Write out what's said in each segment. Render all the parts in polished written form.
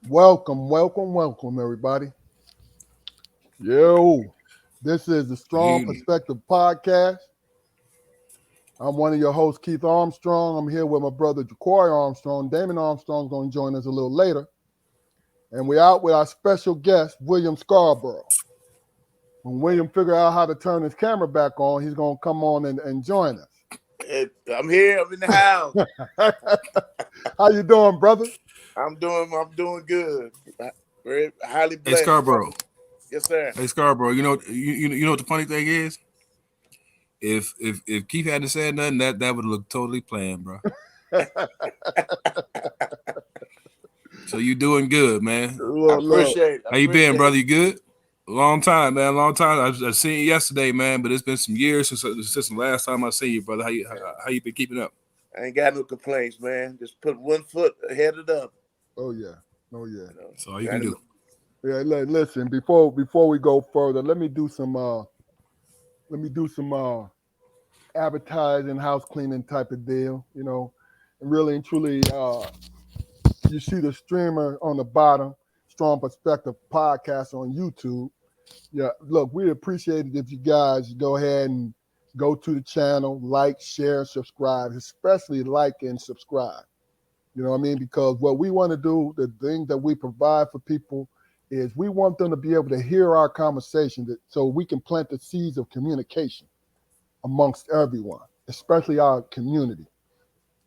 Welcome, welcome, welcome, everybody. Yo, this is the Strong You, Perspective Podcast. I'm one of your hosts, Keith Armstrong. I'm here with my brother, Jaquari Armstrong. Damon Armstrong's going to join us a little later. And we're out with our special guest, William Scarborough. When William figure out how to turn his camera back on, he's going to come on and join us. I'm here. I'm in the house. How you doing, brother? I'm doing good. Very highly hey blessed, Scarborough. brother. Yes, sir. Hey Scarborough. You know what the funny thing is? If Keith hadn't said nothing, that would look totally planned, bro. So you doing good, man. I Look. appreciate it. How you been, brother? You good? Long time, man. Long time. I seen you yesterday, man. But it's been some years since the last time I seen you, brother. How you been keeping up? I ain't got no complaints, man. Just put one foot ahead of the other. Oh, yeah. Oh, yeah. You know, That's all you can do. Yeah, listen, before we go further, let me do some advertising, house cleaning type of deal, and really and truly, you see the streamer on the bottom, Strong Perspective Podcast on YouTube. Yeah, look, we appreciate it if you guys go ahead and go to the channel, like, share, subscribe, especially like and subscribe. You know what I mean? Because what we want to do, the thing that we provide for people is we want them to be able to hear our conversation so we can plant the seeds of communication amongst everyone, especially our community.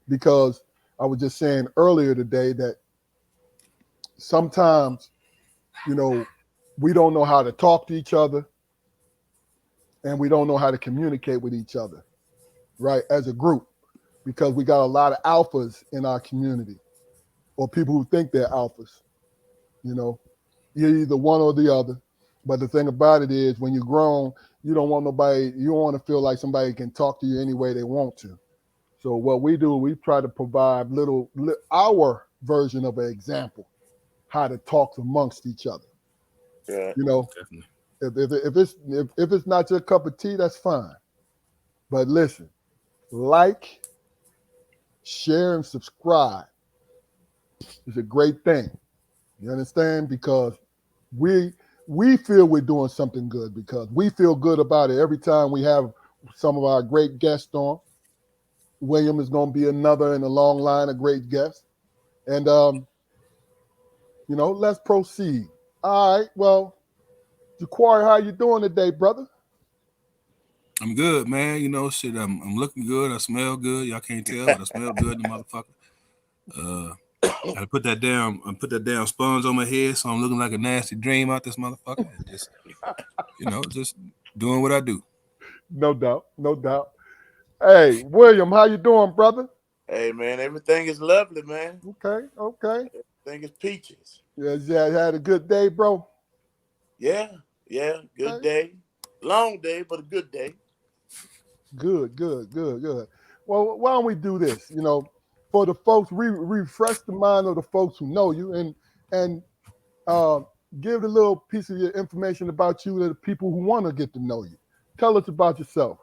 Because I was just saying earlier today that sometimes, we don't know how to talk to each other and we don't know how to communicate with each other, right, as a group, because we got a lot of alphas in our community or people who think they're alphas. You're either one or the other. But the thing about it is when you're grown, you don't want to feel like somebody can talk to you any way they want to. So what we do, we try to provide our version of an example, how to talk amongst each other. yeah. Definitely. If it's not your cup of tea, that's fine. But listen, like, share, and subscribe is a great thing. You understand? Because we feel we're doing something good because we feel good about it every time we have some of our great guests on. William is going to be another in a long line of great guests. And, let's proceed. All right. Well, Jaquari, how you doing today, brother? I'm good, man. Shit. I'm looking good. I smell good. Y'all can't tell, but I smell good, the motherfucker. I put that damn sponge on my head, so I'm looking like a nasty dream out this motherfucker. Just doing what I do. No doubt. No doubt. Hey, William, how you doing, brother? Hey, man, everything is lovely, man. Okay. Everything is peaches. Yeah, had a good day, bro. Yeah. Good day. Long day, but a good day. Good. Well, why don't we do this? For the folks, refresh the mind of the folks who know you, and give a little piece of your information about you to the people who want to get to know you. Tell us about yourself,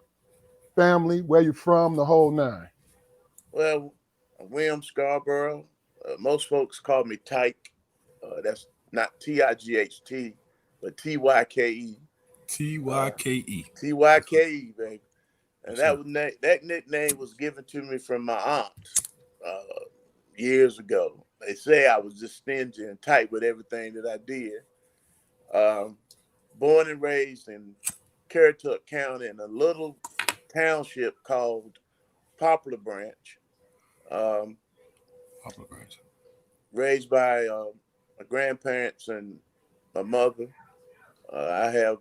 family, where you're from, the whole nine. Well, William Scarborough. Most folks call me Tyke. That's not Tight, but Tyke. Tyke. Tyke, baby. And Yes, that nickname was given to me from my aunt years ago. They say I was just stingy and tight with everything that I did. Born and raised in Currituck County in a little township called Poplar Branch. Um, Poplar Branch. Raised by my grandparents and my mother. I have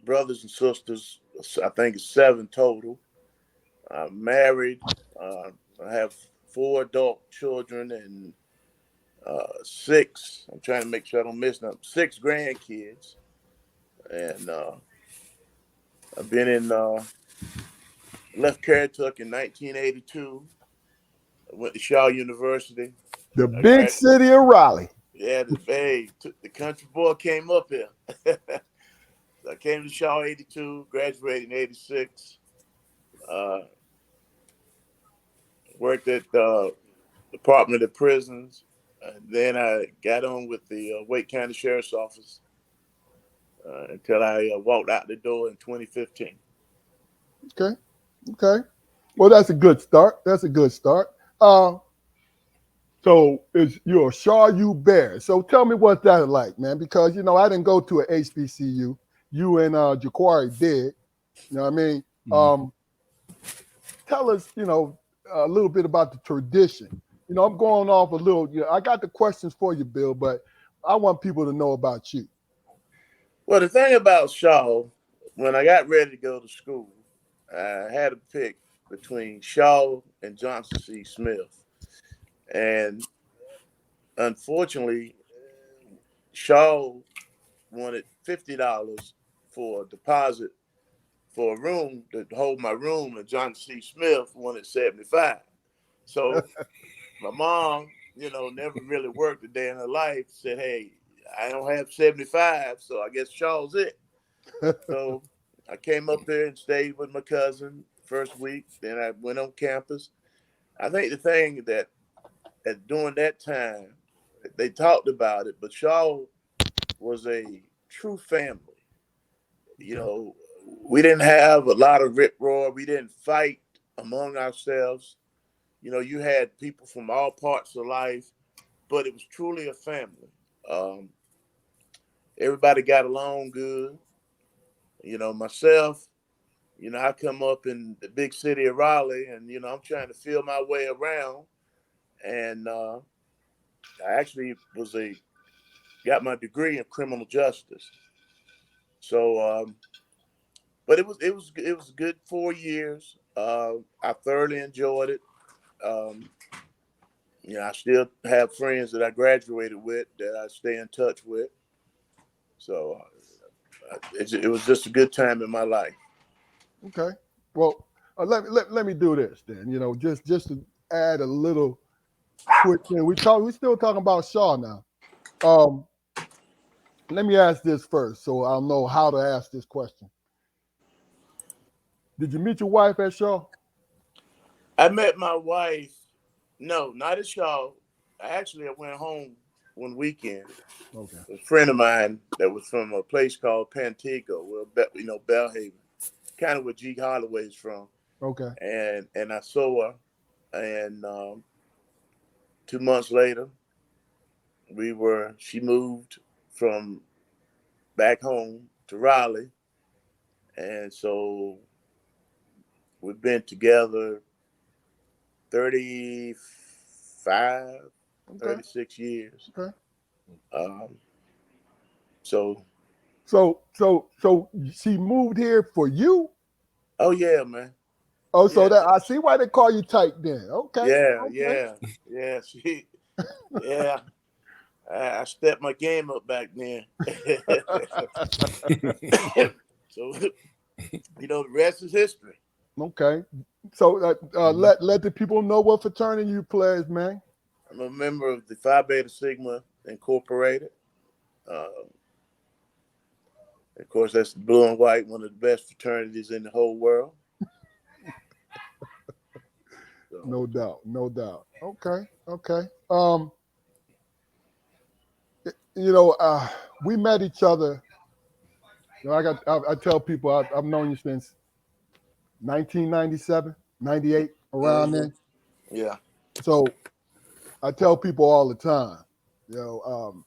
brothers and sisters. I think it's 7 total. I'm married. I have 4 adult children and 6. I'm trying to make sure I don't miss nothing. 6 grandkids, and I've been in left Currituck in 1982. I went to Shaw University. The big city of Raleigh. Yeah, the country boy came up here. So I came to Shaw 82, graduated in 86. Worked at the Department of Prisons. Then I got on with the Wake County Sheriff's Office until I walked out the door in 2015. Okay. Okay. Well, that's a good start. That's a good start. So you're a Shaw U Bear. So tell me what that like, man, because I didn't go to an HBCU. You and Jaquari did. You know what I mean? Mhm. Tell us, a little bit about the tradition. I'm going off a little. I got the questions for you, Bill, but I want people to know about you. Well, the thing about Shaw, when I got ready to go to school, I had to pick between Shaw and Johnson C. Smith. And unfortunately, Shaw wanted $50 for a deposit for a room to hold my room, and Johnson C. Smith wanted 75. So my mom, never really worked a day in her life, said, hey, I don't have 75, so I guess Shaw's it. So I came up there and stayed with my cousin first week. Then I went on campus. I think the thing that during that time, they talked about it, but Shaw was a true family. You Okay. know, we didn't have a lot of rip roar. We didn't fight among ourselves. You had people from all parts of life, but it was truly a family. Um, Everybody got along good. Myself, I come up in the big city of Raleigh, and I'm trying to feel my way around. And I actually got my degree in criminal justice. So, but it was a good 4 years. I thoroughly enjoyed it. Um, I still have friends that I graduated with that I stay in touch with. So it was just a good time in my life. Okay. Well, let me do this then. Just to add a little quick thing. We still talking about Shaw now. Um, Let me ask this first, so I'll know how to ask this question. Did you meet your wife at Shaw? I met my wife. No, not at Shaw. I went home one weekend. Okay. A friend of mine that was from a place called Pantego, Belhaven, kind of where G. Holloway's from. Okay. And I saw her, and 2 months later, she moved from back home to Raleigh, and so we've been together 35, Okay. 36 years. Okay. Um, so, So she moved here for you? oh yeah, man. Oh, so Yeah, that I see why they call you tight then. Okay. yeah, Okay. yeah, yeah. Yeah. I stepped my game up back then. So, the rest is history. Okay. So Mhm. let the people know what fraternity you pledge, man. I'm a member of the Phi Beta Sigma Incorporated. Uh, of course, that's the blue and white, one of the best fraternities in the whole world. So, No doubt. No doubt. Okay. Okay. We met each other. I tell people I've known you since 1997, 98, around hmm then. yeah, So I tell people all the time, you know,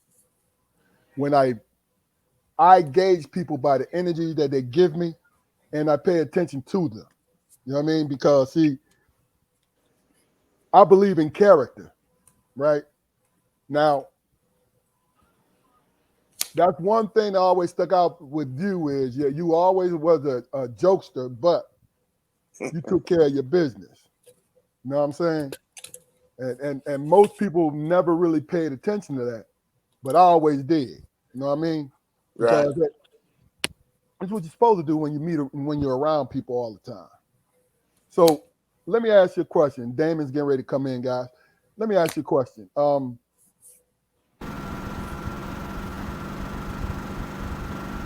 when I gauge people by the energy that they give me, and I pay attention to them. You know what I mean? Because see, I believe in character, right? Now, that's one thing that always stuck out with you is yeah, you always was a jokester, but you took care of your business. You know what I'm saying? And most people never really paid attention to that, but I always did. You know what I mean? right. Because that's what you're supposed to do when you're around people all the time. So let me ask you a question. Damon's getting ready to come in, guys. Let me ask you a question.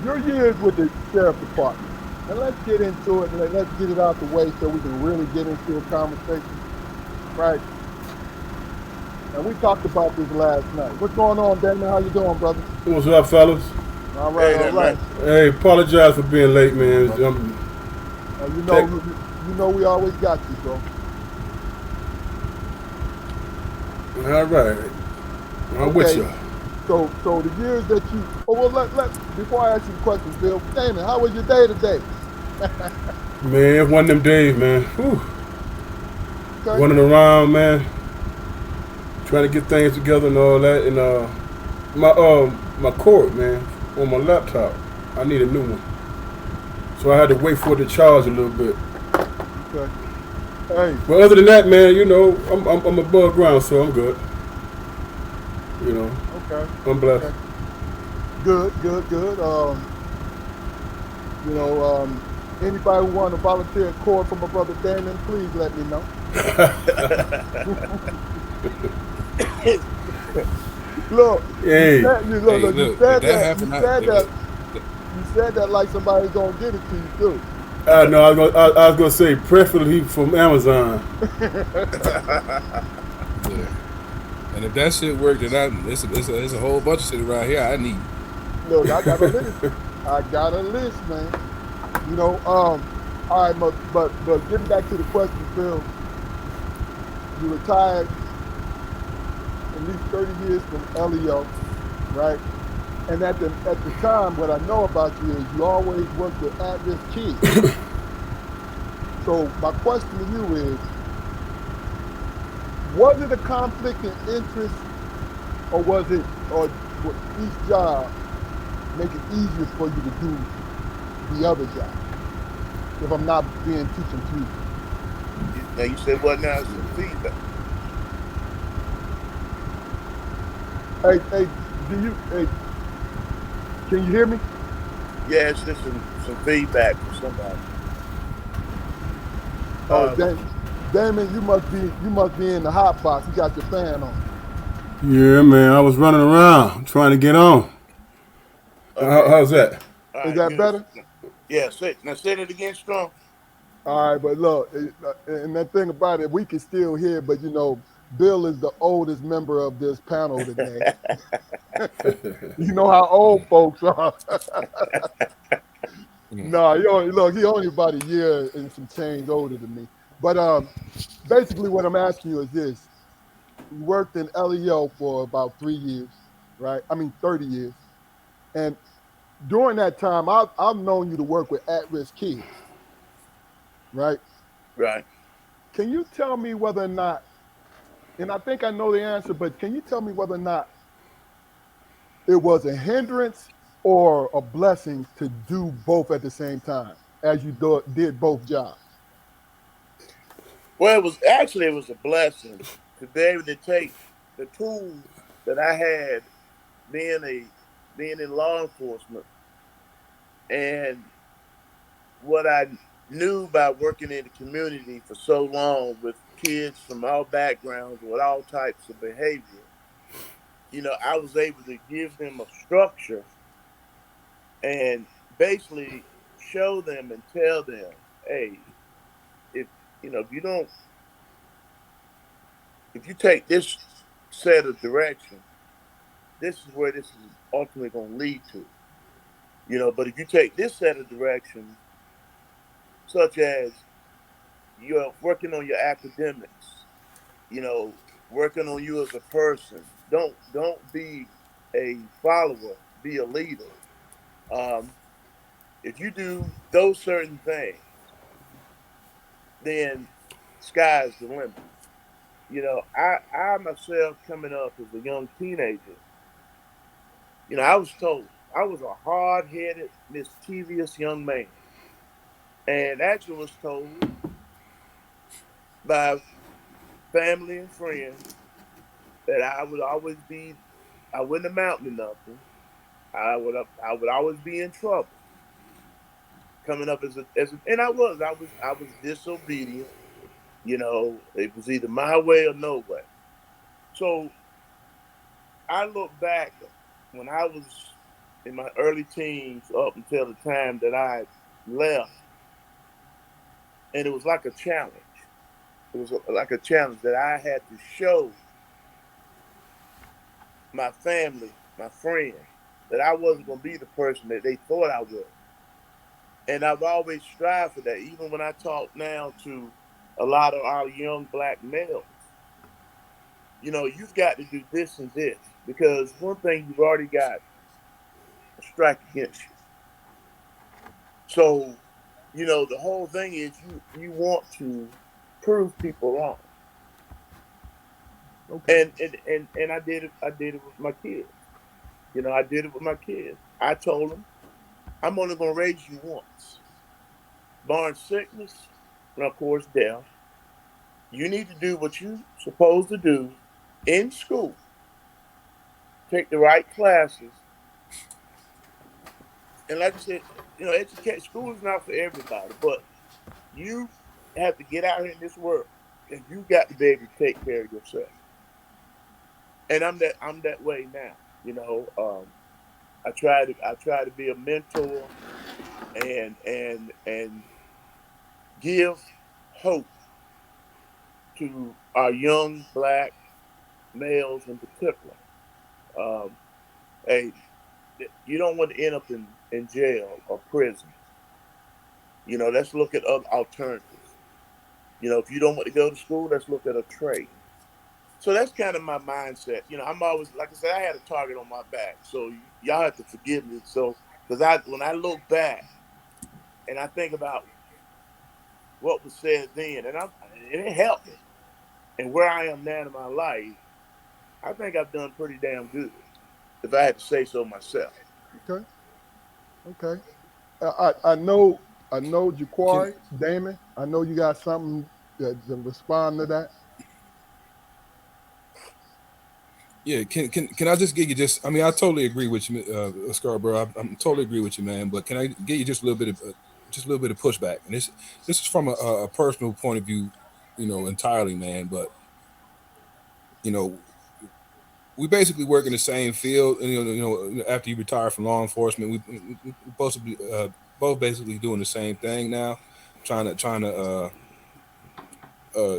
Your years with the sheriff department, and let's get into it. Let's get it out the way so we can really get into a conversation, right? And we talked about this last night. What's going on, Damon? How you doing, brother? What's up, fellas? All right, Hey all there, right. man. Hey, apologize for being late, man. You Tech- know we always got you, bro. All right. I'm with Okay. you. So the years that you let before I ask you the question, Bill, Damon, how was your day today? Man, one of them days, man. Whew. Okay. Running around, man. Trying to get things together and all that. And my cord, man, on my laptop. I need a new one. So I had to wait for it to charge a little bit. Okay. Hey. But other than that, man, I'm above ground, so I'm good. Okay. I'm blessed. Okay. Good. Anybody who want to volunteer a chord for my brother Damon, please let me know. Look, Hey, Hey, look, if that happened, you said that like somebody's gonna get it to you too. no, I was gonna say preferably from Amazon. yeah. And if that shit worked, then it's a whole bunch of shit around here I need. Look, I got a list. I got a list, man. All right, but getting back to the question, Phil, you retired at least 30 years from LEO, right? And at the time, what I know about you is you always worked with at-risk kids. So my question to you is, was it a conflict in interest, or would each job make it easier for you to do the other job? If I'm not being too confused. Now you said what? Now some feedback. Hey, can you hear me? Yeah, it's just some feedback from somebody. Oh, Um, Damon, you must be in the hot box. You got your fan on. Yeah, man, I was running around trying to get on. okay. How's that? All Is right. that Good. better? Yeah. Say it again, strong. All right, but look, and that thing about it, we can still hear, but Bill is the oldest member of this panel today. You know how old folks are. Mm. No, he only about a year and some change older than me. But basically, what I'm asking you is this: you worked in LEO for about 3 years, right? I mean, 30 years, and during that time, I've known you to work with at-risk kids, right? Right. Can you tell me whether or not, and I think I know the answer, but can you tell me whether or not it was a hindrance or a blessing to do both at the same time as you did both jobs? Well, it was a blessing to be able to take the tools that I had being in law enforcement and what I knew by working in the community for so long with kids from all backgrounds with all types of behavior. I was able to give them a structure and basically show them and tell them, hey, if if you don't if you take this set of direction, this is where this is ultimately going to lead to. But if you take this set of directions, such as you're working on your academics, working on you as a person, don't be a follower, be a leader. Um, if you do those certain things, then sky's the limit. I myself coming up as a young teenager, I was told I was a hard headed, mischievous young man. And actually was told by family and friends that I wouldn't amount to nothing. I would always be in trouble. Coming up and I was disobedient. It was either my way or no way. So I look back when I was in my early teens up until the time that I left, and it was like a challenge. It was like a challenge that I had to show my family, my friends, that I wasn't going to be the person that they thought I was. And I've always strived for that. Even when I talk now to a lot of our young black males, you've got to do this and this because one thing you've already got a strike against you. So, the whole thing is you want to prove people wrong. Okay. And I did it with my kids. I did it with my kids. I told them I'm only gonna raise you once. Barring sickness and of course death, you need to do what you're supposed to do in school. Take the right classes. And like I said, educate school is not for everybody, but you have to get out here in this world and you got to be able to take care of yourself. And I'm that way now. I try to be a mentor and give hope to our young black males in particular. Um, hey, you don't want to end up in jail or prison. Let's look at other alternatives. If you don't want to go to school, let's look at a trade. So that's kind of my mindset. I'm always, like I said, I had a target on my back. So y'all have to forgive me. So, because when I look back and I think about what was said then, and it helped me. And where I am now in my life, I think I've done pretty damn good, if I had to say so myself. Okay. Okay. I know, Can Jaquari, Damon. I know you got something to respond to that. Yeah, can I just get you just? I mean, I totally agree with you, Scarborough. I'm totally agree with you, man. But can I get you just a little bit of pushback? And this is from a personal point of view, entirely, man. But you know, we basically work in the same field. And, after you retire from law enforcement, we both basically doing the same thing now, trying to uh,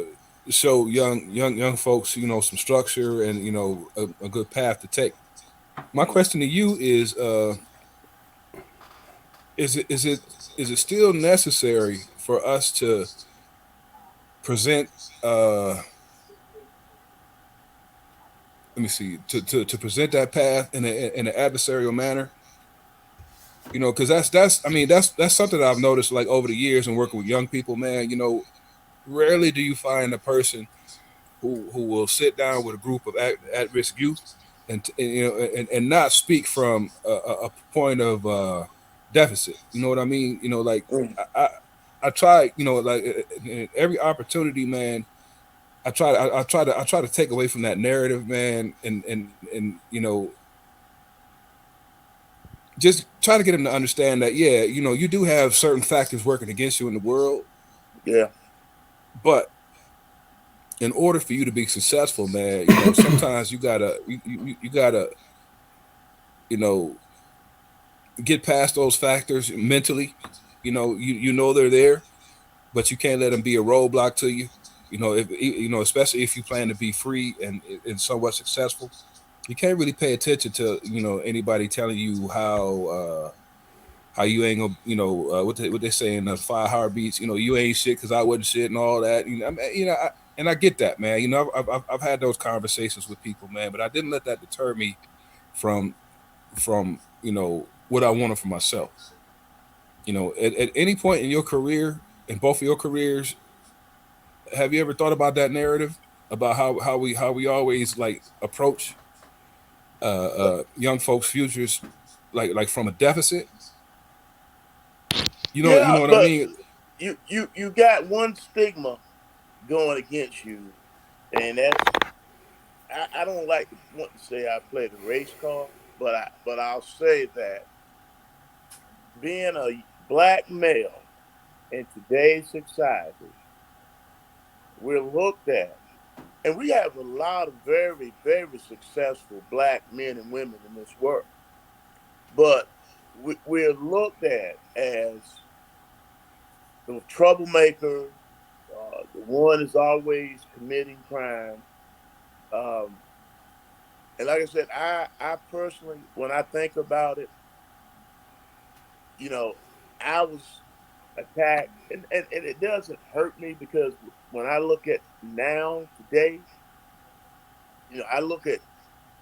show young folks, some structure and a good path to take. My Mm. question to you is it still necessary for us to present let me see to present that path in an adversarial manner, because that's I mean that's something that I've noticed like over the years and working with young people, man. Rarely do you find a person who will sit down with a group of at-risk youth and not speak from a point of deficit. You know what I mean? Like Mm. I try, like in every opportunity, man. I try to take away from that narrative, man, and just try to get them to understand that, yeah, you do have certain factors working against you in the world, Yeah. but in order for you to be successful, man, sometimes you gotta you know get past those factors mentally. You know they're there, but you can't let them be a roadblock to you. If especially if you plan to be free and somewhat successful, you can't really pay attention to anybody telling you how you ain't gonna what they say in the 5 heartbeats. You ain't shit because I wasn't shit and all that. And I get that, man. I've had those conversations with people, man, but I didn't let that deter me from what I wanted for myself. At any point in your career, in both of your careers, have you ever thought about that narrative about how we always like approach young folks' futures like from a deficit? You know Yeah, what I but mean? you got one stigma going against you, and that's I don't like to want to say I play the race card, but I'll say that being a black male in today's society, we're looked at, and we have a lot of very, very successful black men and women in this world, but we're looked at as the troublemaker, the one is always committing crime. Um, And like I said, I personally, when I think about it, you know, I was attacked, and it doesn't hurt me because when I look at now today, I look at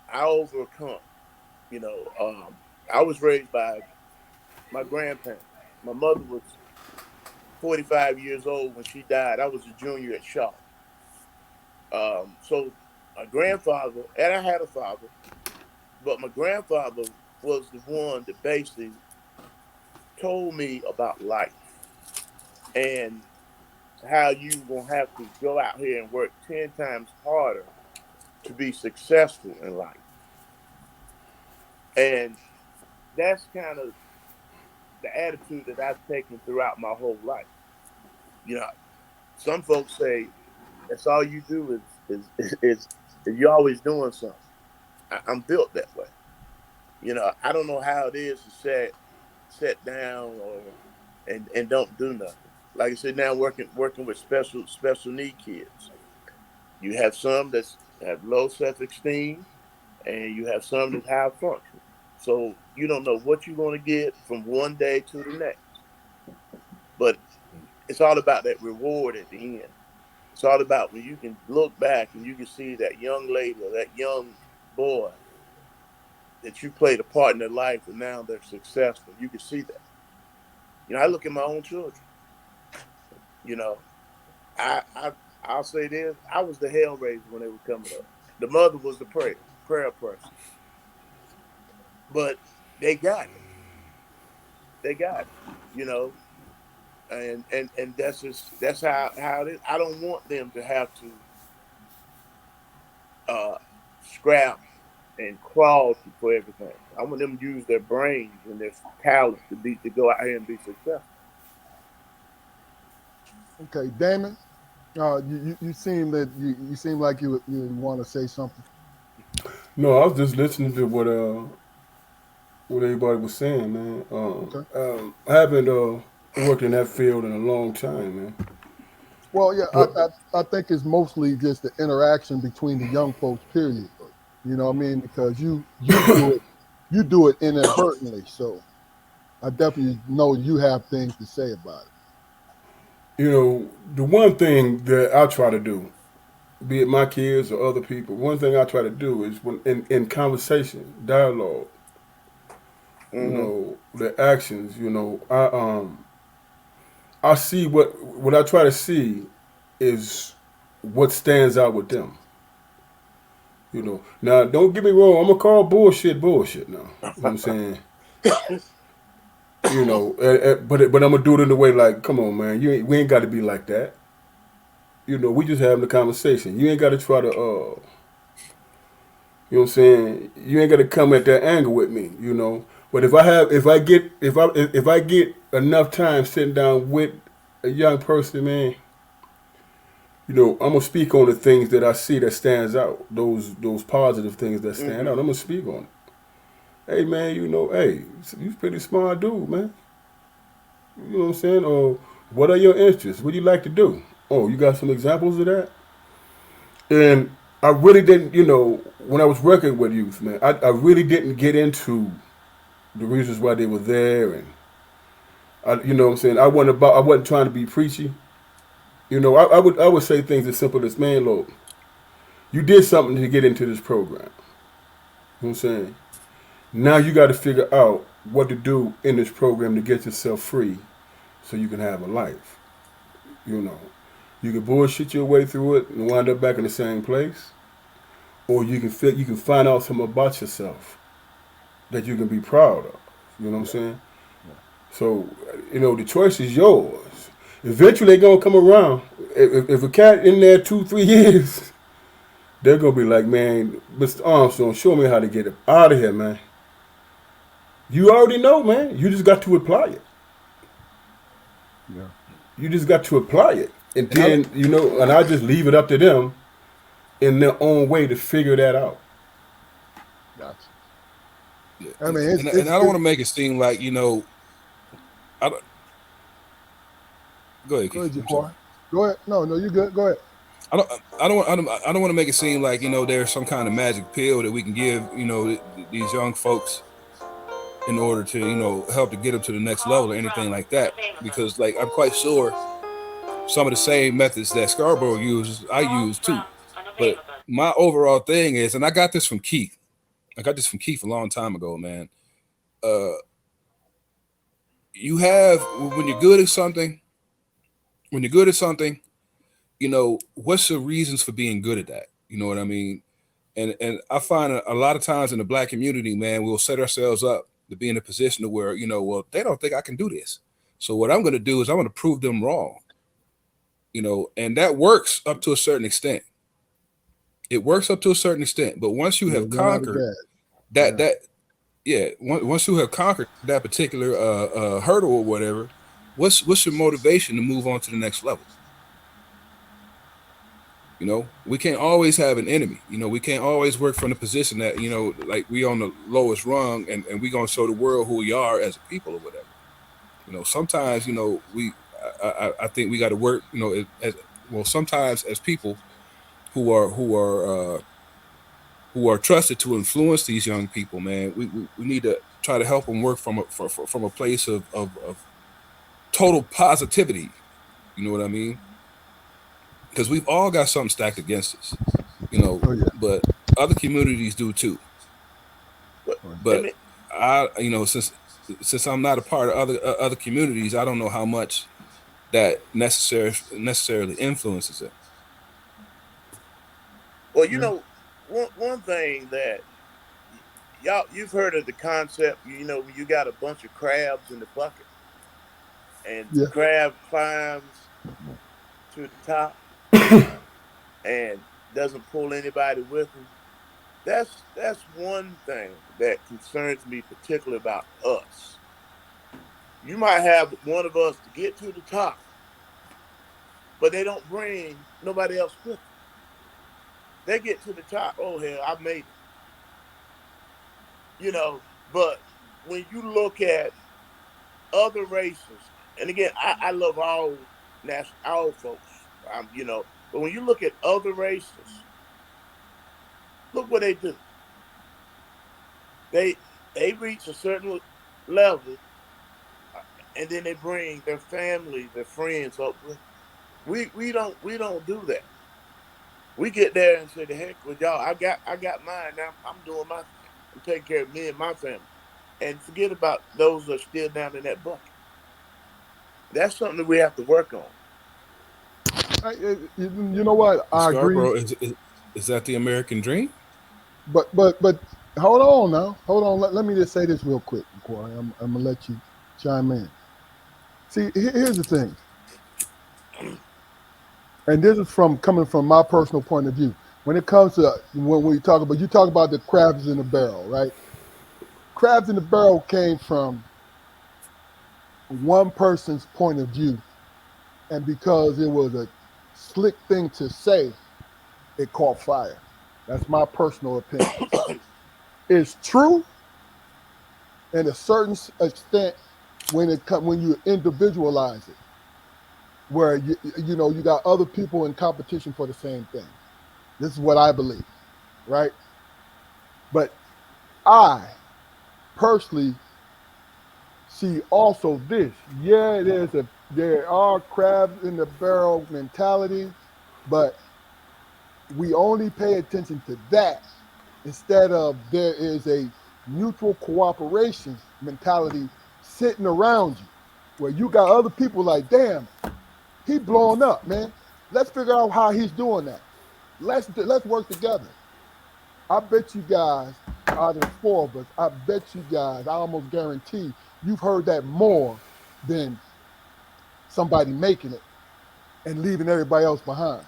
I overcome. You know, I was raised by my grandparents. My mother was 45 years old when she died. I was a junior at Shaw. So my grandfather, and I had a father, but my grandfather was the one that basically told me about life and how you gonna have to go out here and work 10 times harder to be successful in life. And that's kind of the attitude that I've taken throughout my whole life. You know, some folks say that's all you do is you're always doing something. I'm built that way. I don't know how it is to sit down and don't do nothing. Like I said, now working with special need kids. You have some that have low self esteem, and you have some that high function. So you don't know what you're going to get from one day to the next. But it's all about that reward at the end. It's all about when you can look back and you can see that young lady or that young boy that you played a part in their life and now they're successful. You can see that. I look at my own children. You know, I I'll say this: I was the hell raiser when they were coming up. The mother was the prayer person, but they got it. They got it. You know, and that's how it is. I don't want them to have to uh, scrap and crawl for everything. I want them to use their brains and their talents to go out here and be successful. Okay, Damon. You seem that you seem like you want to say something. No, I was just listening to what everybody was saying, man. Okay. I haven't worked in that field in a long time, man. Well, yeah, But I think it's mostly just the interaction between the young folks. Period. You know what I mean? Because you do it inadvertently. So I definitely know you have things to say about it. the one thing that I try to do, be it my kids or other people, one thing I try to do is when in conversation, dialogue, Mm-hmm. the actions, I see what I try to see is what stands out with them. Now don't get me wrong, I'm gonna call bullshit now. You know what I'm saying? But I'm gonna do it in a way like, come on, man, we ain't got to be like that. We just having a conversation. You ain't got to try to, you know what I'm saying? You ain't got to come at that angle with me. But if I get enough time sitting down with a young person, man, I'm gonna speak on the things that I see that stands out. Those positive things that stand Mm-hmm. out. I'm gonna speak on it. Hey, man, hey, you pretty smart dude, man. You know what I'm saying? Or what are your interests? What do you like to do? Oh, you got some examples of that? And I really didn't, when I was working with youth, man, I really didn't get into the reasons why they were there, and you know what I'm saying. I wasn't trying to be preachy. I would say things as simple as, man, look, you did something to get into this program. You know what I'm saying? Now you got to figure out what to do in this program to get yourself free, so you can have a life. You know, you can bullshit your way through it and wind up back in the same place, or you can find out something about yourself that you can be proud of. You know what I'm Yeah. saying? So, the choice is yours. Eventually, they're gonna come around. If a cat in there 2-3 years, they're gonna be like, man, Mr. Armstrong, show me how to get out of here, man. You already know, man. You just got to apply it. Yeah. You just got to apply it, and And I then and I just leave it up to them in their own way to figure that out. Gotcha. yeah, I mean, it's and it's, I don't want it's to make it seem like I don't, go ahead, go Kiki. ahead, I'm sorry. Jaquan. Go ahead. No, you good. Go ahead. I don't, I don't want to make it seem like there's some kind of magic pill that we can give these young folks in order to help to get them to the next level or anything like that. Because like I'm quite sure some of the same methods that Scarborough uses, I use too. But my overall thing is, and I got this from Keith. I got this from Keith a long time ago, man. Uh, you have when you're good at something, when you're good at something, what's the reasons for being good at that? You know what I mean? And I find a lot of times in the black community, man, we'll set ourselves up to be in a position to where, well, they don't think I can do this. So what I'm going to do is I'm going to prove them wrong. And that works up to a certain extent. It works up to a certain extent, but once you Yeah, have not conquered bad. that, Yeah. that yeah, once you have conquered that particular hurdle or whatever, what's your motivation to move on to the next level? We can't always have an enemy. We can't always work from the position that like we on the lowest rung, and we gonna show the world who we are as a people or whatever. Sometimes we I think we got to work. As well, sometimes as people who are trusted to influence these young people, man, we need to try to help them work from a place of total positivity. You know what I mean? Because we've all got something stacked against us, Oh yeah. but other communities do too. But Oh, let But me since I'm not a part of other communities, I don't know how much that necessarily influences it. well, yeah. one thing that you've heard of the concept, when you got a bunch of crabs in the bucket and the Yeah. crab climbs to the top and doesn't pull anybody with him. That's one thing that concerns me particularly about us. You might have one of us to get to the top, but they don't bring nobody else with them. They get to the top. Oh hell, I made it. But when you look at other races, and again, I love all folks. But when you look at other races, look what they do. They they reach a certain level, and then they bring their family, their friends up with. We don't do that. We get there and say, "The heck with y'all. I got mine now. I'm doing my thing. I'm taking care of me and my family, and forget about those that are still down in that bucket." That's something that we have to work on. You know what? I agree. Scarborough is that the American dream? But hold on now. Hold on. Let me just say this real quick, Corey. I'm gonna let you chime in. See, here's the thing, and this is from coming from my personal point of view. When it comes to when we talk about you talk about the crabs in the barrel, right? Crabs in the barrel came from one person's point of view, and because it was a slick thing to say, it caught fire. That's my personal opinion. It's true in a certain extent when you individualize it, where you got other people in competition for the same thing. This is what I believe, right? But I personally see also this. Yeah, there are crabs in the barrel mentality, but we only pay attention to that instead of there is a mutual cooperation mentality sitting around you where you got other people like, damn, he blowing up, man. Let's figure out how he's doing that. Let's work together. I bet you guys, out of the four of us, I bet you guys, I almost guarantee you've heard that more than somebody making it and leaving everybody else behind.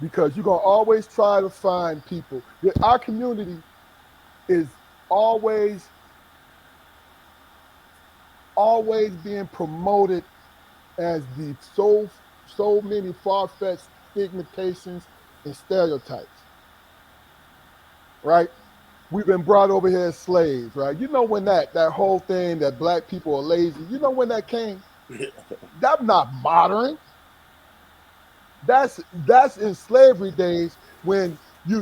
Because you're gonna always try to find people. Our community is always, always being promoted as the so many far-fetched stigmatizations and stereotypes, right? We've been brought over here as slaves, right? You know when that whole thing that black people are lazy, you know when that came? That's not modern. That's in slavery days when you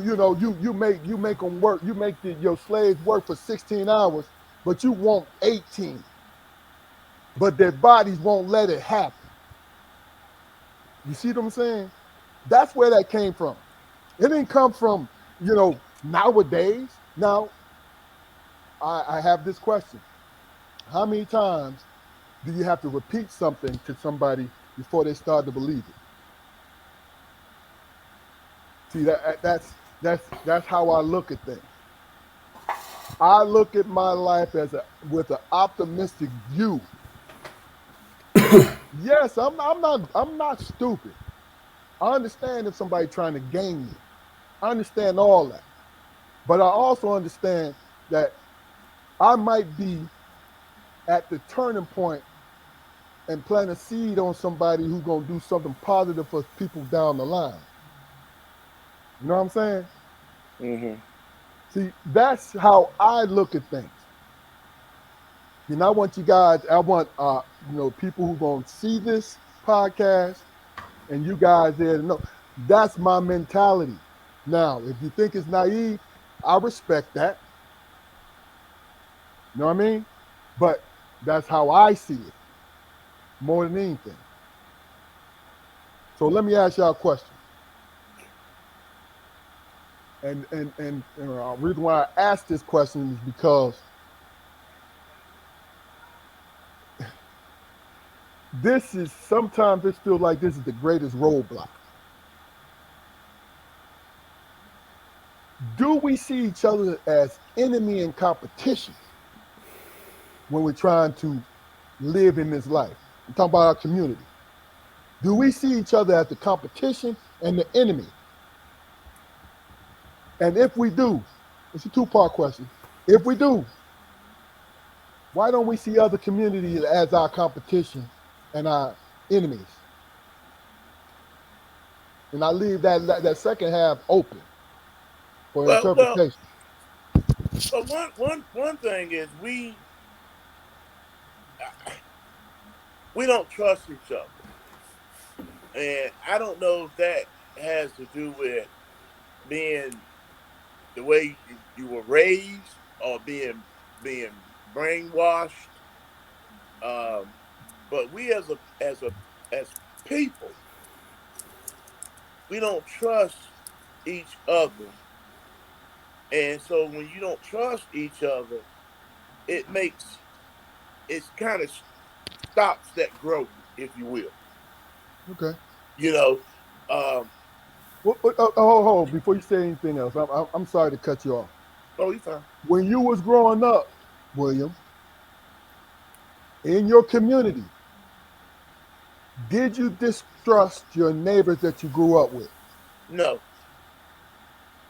make them work. You make your slaves work for 16 hours, but you want 18. But their bodies won't let it happen. You see what I'm saying? That's where that came from. It didn't come from, nowadays. Now, I have this question. How many times do you have to repeat something to somebody before they start to believe it? See, that's how I look at things. I look at my life with an optimistic view. Yes, I'm not stupid. I understand if somebody trying to game me. I understand all that. But I also understand that I might be at the turning point and plant a seed on somebody who's gonna do something positive for people down the line. You know what I'm saying? Mm-hmm. See, that's how I look at things. And I want people who gonna see this podcast and you guys there to know that's my mentality. Now, if you think it's naive, I respect that. You know what I mean? But that's how I see it more than anything. So let me ask y'all a question. And the reason why I asked this question is because this is sometimes it feels like this is the greatest roadblock. Do we see each other as enemy and competition when we're trying to live in this life? I'm talking about our community. Do we see each other as the competition and the enemy? And if we do, it's a two-part question. If we do, why don't we see other communities as our competition and our enemies? And I leave that second half open for Well, well, interpretation. but one thing is we don't trust each other, and I don't know if that has to do with being the way you were raised or being brainwashed. Um, but we as people, we don't trust each other, and so when you don't trust each other, it makes it kind of stops that growth, if you will. Okay. You know, um, Before you say anything else, I'm sorry to cut you off. oh, you fine. When you was growing up, William, in your community, did you distrust your neighbors that you grew up with? No,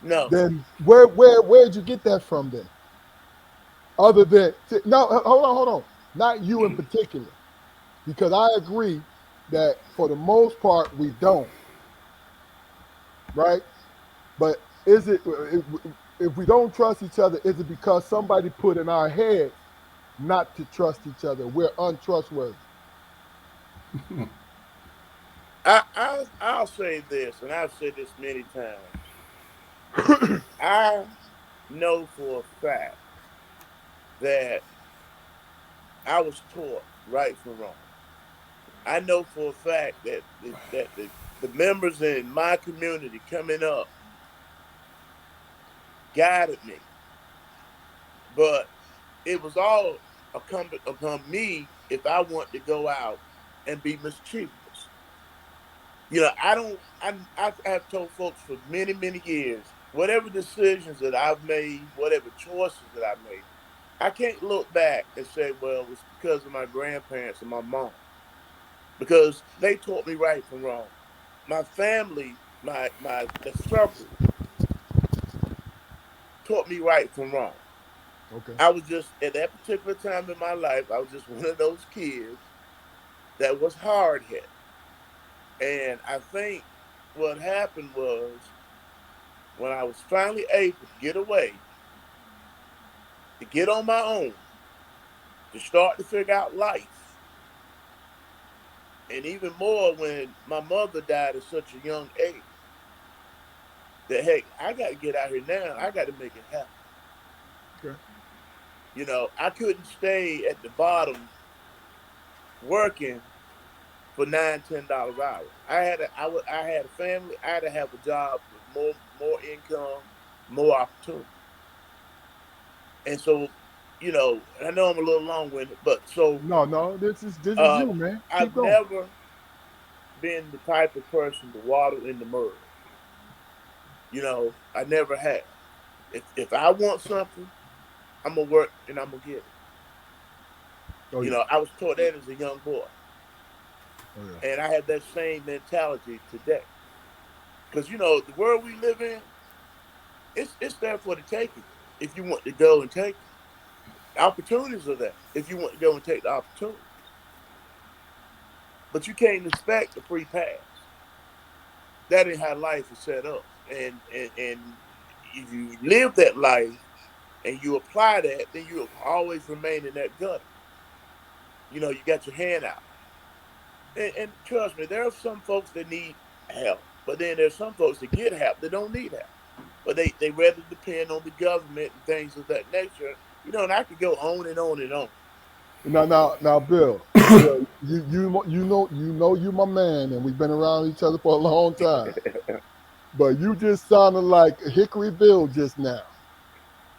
no. Then where did you get that from then? Other than no, hold on, not you in particular, because I agree that for the most part we don't, right? But is it if we don't trust each other, is it because somebody put in our heads not to trust each other? We're untrustworthy. I'll say this, and I've said this many times. I know for a fact that I was taught right from wrong. I know for a fact that the members in my community coming up guided me, but it was all incumbent upon me if I want to go out and be mischievous. I don't. I've told folks for many years, whatever decisions that I've made, whatever choices that I've made, I can't look back and say, well, it was because of my grandparents and my mom, because they taught me right from wrong. My family, my the circle taught me right from wrong. Okay. I was just at that particular time in my life, I was just one of those kids that was hard hit, and I think what happened was when I was finally able to get away, to get on my own, to start to figure out life, And even more when my mother died at such a young age that, heck, I got to get out here now. I got to make it happen. Okay. I couldn't stay at the bottom working for $9, $10 an hour. I had a family. I had to have a job with more income, more opportunity. And so, I know I'm a little long winded, but so No, no, this is uh, you, man. Keep I've going. never been the type of person to waddle in the mud. I never have. If I want something, I'm gonna work and I'm gonna get it. Oh yeah. I was taught that as a young boy, Oh yeah. and I have that same mentality today. Because the world we live in, it's there for the taking. If you want to go and take it, opportunities are there. If you want to go and take the opportunities, but you can't expect a free pass. That ain't how life is set up. And if you live that life and you apply that, then you always remain in that gutter. You got your hand out. And trust me, there are some folks that need help, but then there's some folks that get help that don't need help. But they rather depend on the government and things of that nature. And I could go on and on and on. Now, Bill, you my man, and we've been around each other for a long time. But you just sounded like Hickory Bill just now.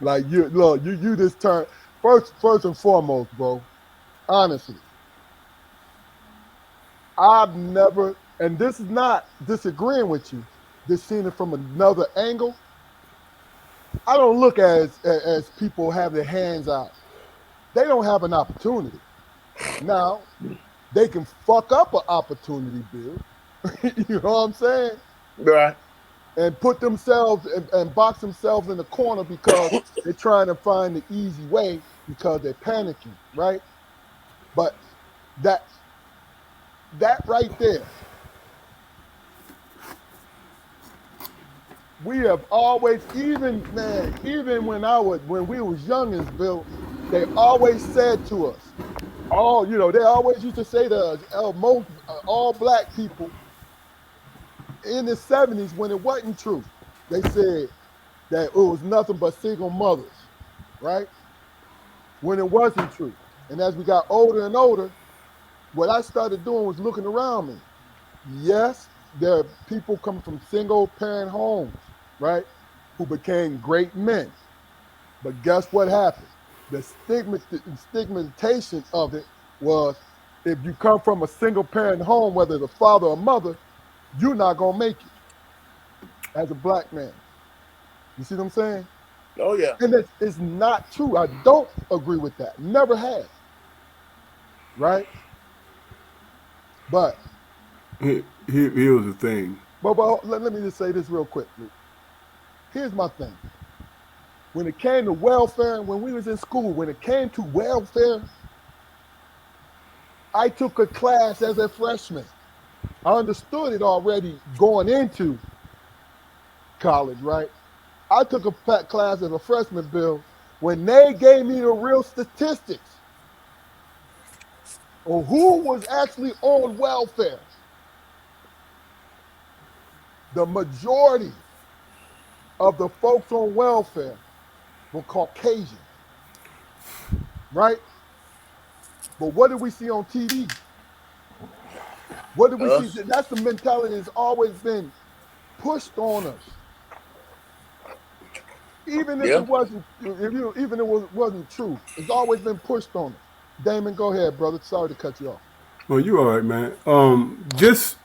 Like you just turned first and foremost, bro. Honestly, I've never, and this is not disagreeing with you. Just seeing it from another angle. I don't look as people have their hands out. They don't have an opportunity. Now they can fuck up an opportunity, Bill. You know what I'm saying? Right. And put themselves and box themselves in the corner because they're trying to find the easy way because they're panicking, right? But that right there, we have always, even when we was young as Bill, they always said to us, they always used to say to us, most all black people in the 70s when it wasn't true. They said that it was nothing but single mothers, right? When it wasn't true. And as we got older and older, what I started doing was looking around me. Yes, there are people coming from single parent homes, right, who became great men. But guess what happened? The stigmatization of it was if you come from a single parent home, whether it's a father or mother, you're not going to make it as a black man. You see what I'm saying? Oh yeah. And it's not true. I don't agree with that. Never have. Right? But Here's the thing. let me just say this real quick, Luke. Here's my thing. When it came to welfare, when we was in school, when it came to welfare, I took a class as a freshman. I understood it already going into college, right? I took a class as a freshman, Bill, when they gave me the real statistics on who was actually on welfare. The majority of the folks on welfare were Caucasian, right? But what did we see on TV? What did we see? Us. That's the mentality that's always been pushed on us. Even if Yeah. it wasn't, wasn't true, it's always been pushed on us. Damon, go ahead, brother. Sorry to cut you off. Well, you all right, man. Just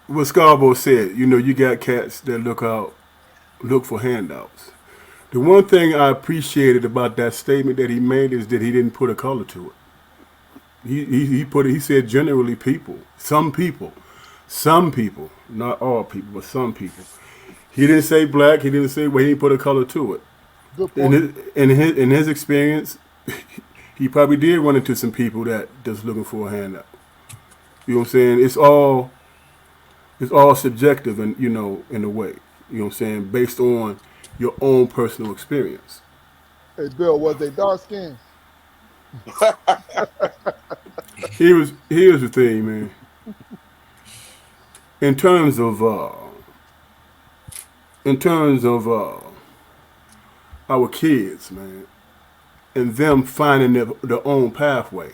what Scarborough said. You got cats that look for handouts. The one thing I appreciated about that statement that he made is that he didn't put a color to it. He put it. He said generally some people, not all people, but some people. He didn't say black. He didn't say well. He didn't put a color to it. Good In point. his experience, he probably did run into some people that just looking for a handout. You know what I'm saying? It's all subjective, and in a way. You know what I'm saying? Based on your own personal experience. Hey, Bill, was they dark skinned? Here's the thing, man. In terms of in terms of our kids, man, and them finding their own pathway.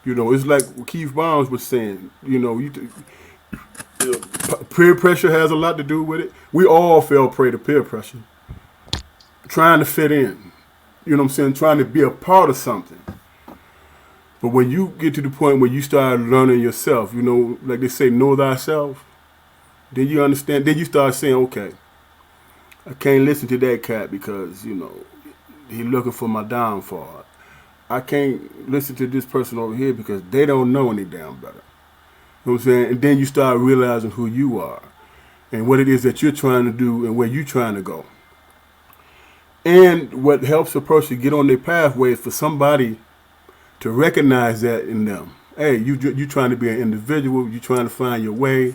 You know, it's like Keith Barnes was saying. You know, peer pressure has a lot to do with it. We all fell prey to peer pressure, trying to fit in. You know what I'm saying? Trying to be a part of something. But when you get to the point where you start learning yourself, you know, like they say, know thyself, then you understand. Then you start saying, okay, I can't listen to that cat because, you know, he looking for my downfall. I can't listen to this person over here because they don't know any damn better. You know what I'm saying? And then you start realizing who you are and what it is that you're trying to do and where you're trying to go. And what helps a person get on their pathway is for somebody to recognize that in them. Hey, you trying to be an individual. You trying to find your way.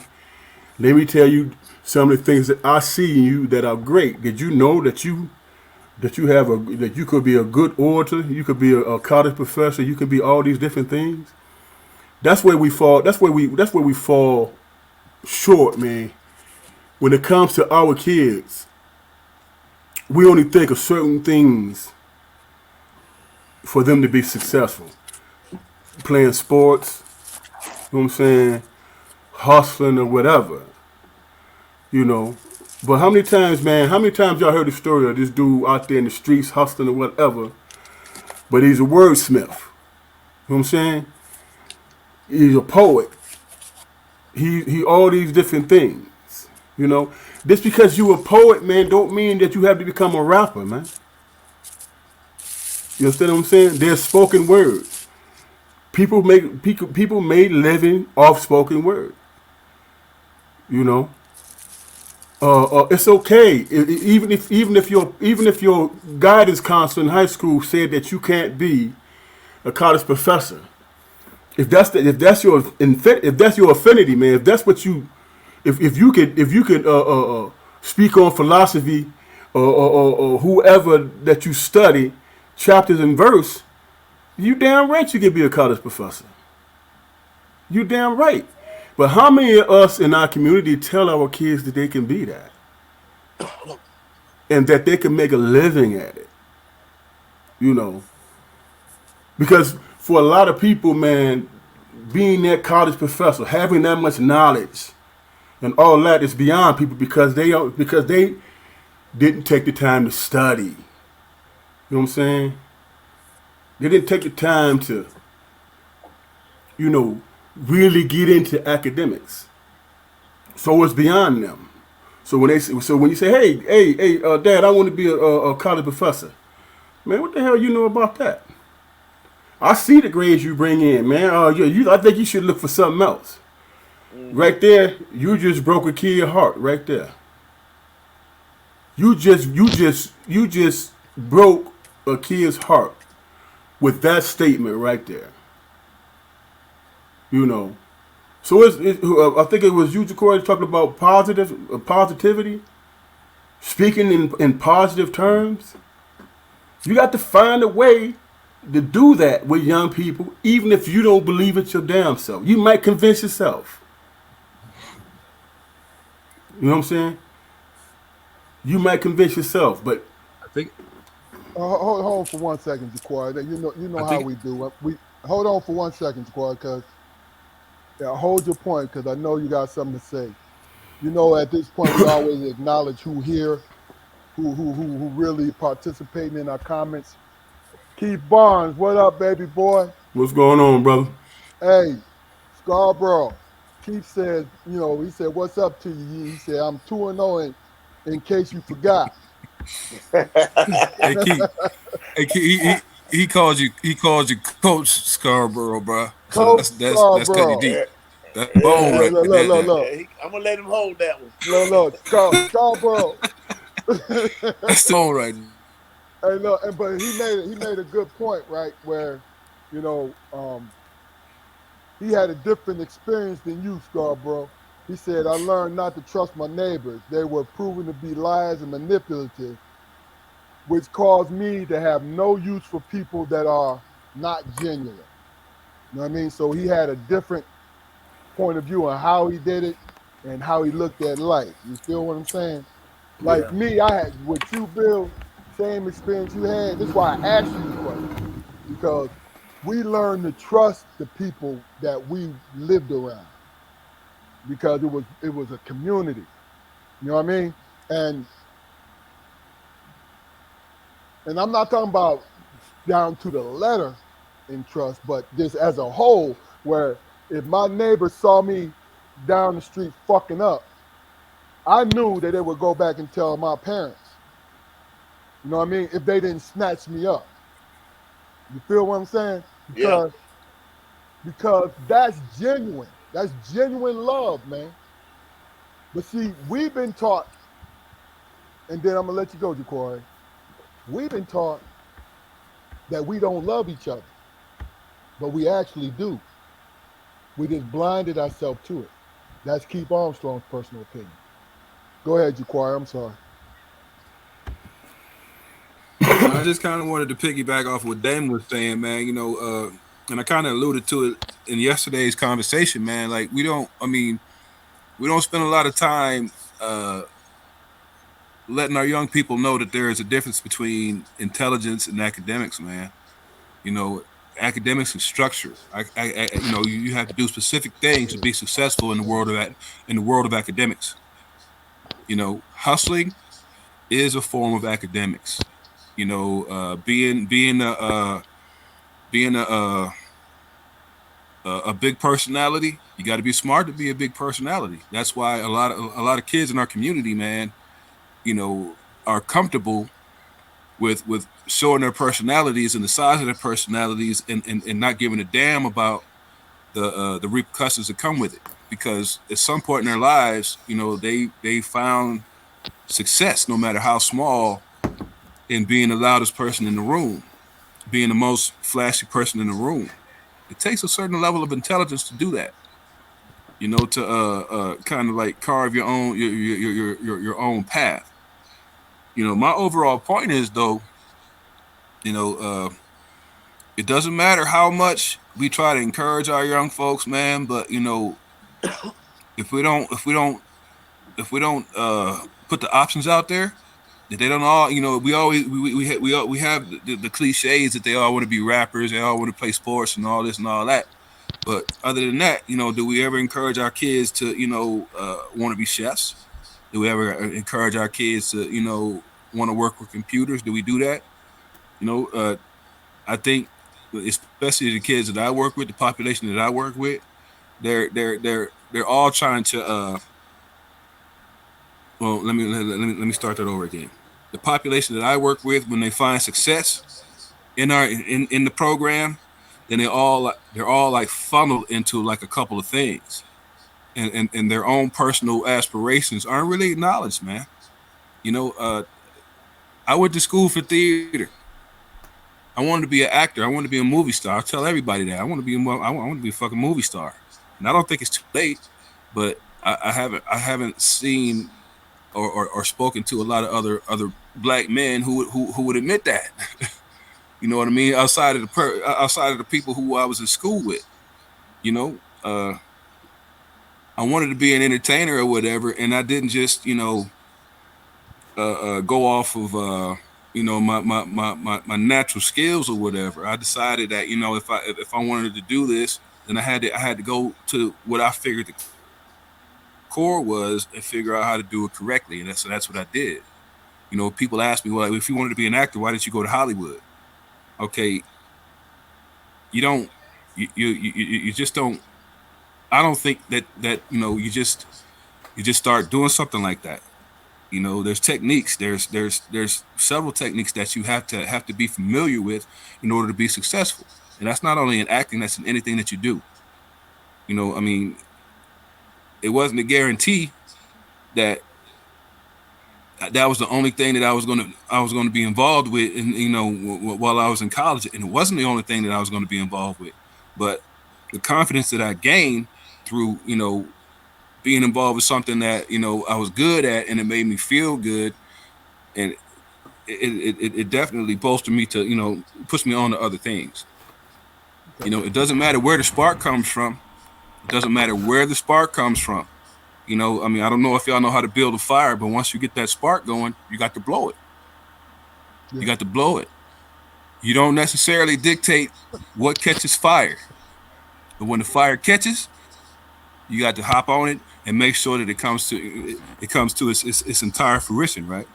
Let me tell you some of the things that I see in you that are great. Did you know that you could be a good orator? You could be a college professor. You could be all these different things. That's where we fall. That's where we fall short, man. When it comes to our kids, we only think of certain things for them to be successful. Playing sports, you know what I'm saying, hustling or whatever, you know. But how many times y'all heard the story of this dude out there in the streets hustling or whatever, but he's a wordsmith, you know what I'm saying? He's a poet. He all these different things, you know. Just because you a poet, man, don't mean that you have to become a rapper, man. You understand what I'm saying? There's spoken words. People made living off spoken word. You know, it's okay. Even if your guidance counselor in high school said that you can't be a college professor, if that's your affinity, man, if that's what you, if you could speak on philosophy or whoever that you study, chapters and verse, you damn right you can be a college professor. You damn right. But how many of us in our community tell our kids that they can be that? And that they can make a living at it? You know? Because for a lot of people, man, being that college professor, having that much knowledge and all that is beyond people because they didn't take the time to study. You know what I'm saying? They didn't take the time to, you know, really get into academics. So it's beyond them. So when you say, hey, Dad, I want to be a college professor, man, what the hell you know about that? I see the grades you bring in, man. I think you should look for something else. Right there, you just broke a kid's heart. Right there, you just broke a kid's heart with that statement right there. You know, so I think it was you, Jacory, talking about positivity, speaking in positive terms. You got to find a way to do that with young people, even if you don't believe it your damn self. You might convince yourself. You know what I'm saying? You might convince yourself, but I think Hold on for 1 second, Jaquan. You know how we do. We hold on for 1 second, Jaquan, because hold your point, because I know you got something to say. You know, at this point, we always acknowledge who here, who really participating in our comments. Keith Barnes, what up, baby boy? what's going on, brother? Hey, Scarborough. Keith said, he said, what's up to you? He said, I'm 2-0 in case you forgot. hey Keith, he called you Coach Scarborough, bro. So Coach that's cutting Scarborough. deep. That's bone right there. Look. I'm gonna let him hold that one. Look, Scarborough. That's the bone right there. Hey, look, but he made a good point, right? Where, he had a different experience than you, Scarborough. He said, I learned not to trust my neighbors. They were proven to be liars and manipulative, which caused me to have no use for people that are not genuine. You know what I mean? So he had a different point of view on how he did it and how he looked at life. You feel what I'm saying? Like Yeah. me, I had with you, Bill, same experience you had. That's why I asked you the question. Because we learned to trust the people that we lived around because it was a community. You know what I mean? And and I'm not talking about down to the letter in trust, but just as a whole, where if my neighbor saw me down the street fucking up, I knew that they would go back and tell my parents. You know what I mean? If they didn't snatch me up. You feel what I'm saying? Yeah. Because that's genuine. That's genuine love, man. But see, we've been taught, and then I'm gonna let you go, Jaquari. We've been taught that we don't love each other, but we actually do. We just blinded ourselves to it. That's Keith Armstrong's personal opinion. Go ahead, Jaquari. I'm sorry. I just kind of wanted to piggyback off what Damon was saying, man. And I kind of alluded to it in yesterday's conversation, man. Like we don't spend a lot of time uh, letting our young people know that there is a difference between intelligence and academics, man. You know, academics and structure. You have to do specific things to be successful in the world of academics. You know, hustling is a form of academics. You know, being a big personality. You got to be smart to be a big personality. That's why a lot of kids in our community, man, are comfortable with showing their personalities and the size of their personalities, and not giving a damn about the repercussions that come with it. Because at some point in their lives, they found success, no matter how small, in being the loudest person in the room, being the most flashy person in the room. It takes a certain level of intelligence to do that. To kind of like carve your own path. My overall point is, though, you know, uh, it doesn't matter how much we try to encourage our young folks, man. But if we don't if we don't if we don't put the options out there, that they don't all, we always we have the cliches that they all want to be rappers, they all want to play sports and all this and all that. But other than that, do we ever encourage our kids to, want to be chefs? Do we ever encourage our kids to, want to work with computers? Do we do that? You know, I think, especially the kids that I work with, the population that I work with, they're all trying to. Well, let me start that over again. The population that I work with, when they find success in the program, then they're all like funneled into like a couple of things, and their own personal aspirations aren't really acknowledged, man. You know, uh, I went to school for theater. I wanted to be an actor. I wanted to be a movie star. I tell everybody that I want to be a fucking movie star, and I don't think it's too late. But I haven't seen or spoken to a lot of other black men who would admit that. You know what I mean? Outside of the people who I was in school with. You know, I wanted to be an entertainer or whatever, and I didn't just go off of my natural skills or whatever. I decided that if I wanted to do this, then I had to go to what I figured the core was and figure out how to do it correctly, and that's what I did. People ask me, well, if you wanted to be an actor, why didn't you go to Hollywood? Okay, you don't, you just don't. I don't think that you just start doing something like that. There's techniques. There's several techniques that you have to be familiar with in order to be successful. And that's not only in acting. That's in anything that you do. I mean, it wasn't a guarantee that that was the only thing that I was gonna be involved with, and while I was in college, and it wasn't the only thing that I was going to be involved with, but the confidence that I gained through being involved with something that I was good at, and it made me feel good, and it definitely bolstered me to push me on to other things. You know, it doesn't matter where the spark comes from. It doesn't matter where the spark comes from. You know, I mean, I don't know if y'all know how to build a fire, but once you get that spark going, you got to blow it. Yeah. You got to blow it. You don't necessarily dictate what catches fire, but when the fire catches, you got to hop on it and make sure that it comes to its entire fruition, right?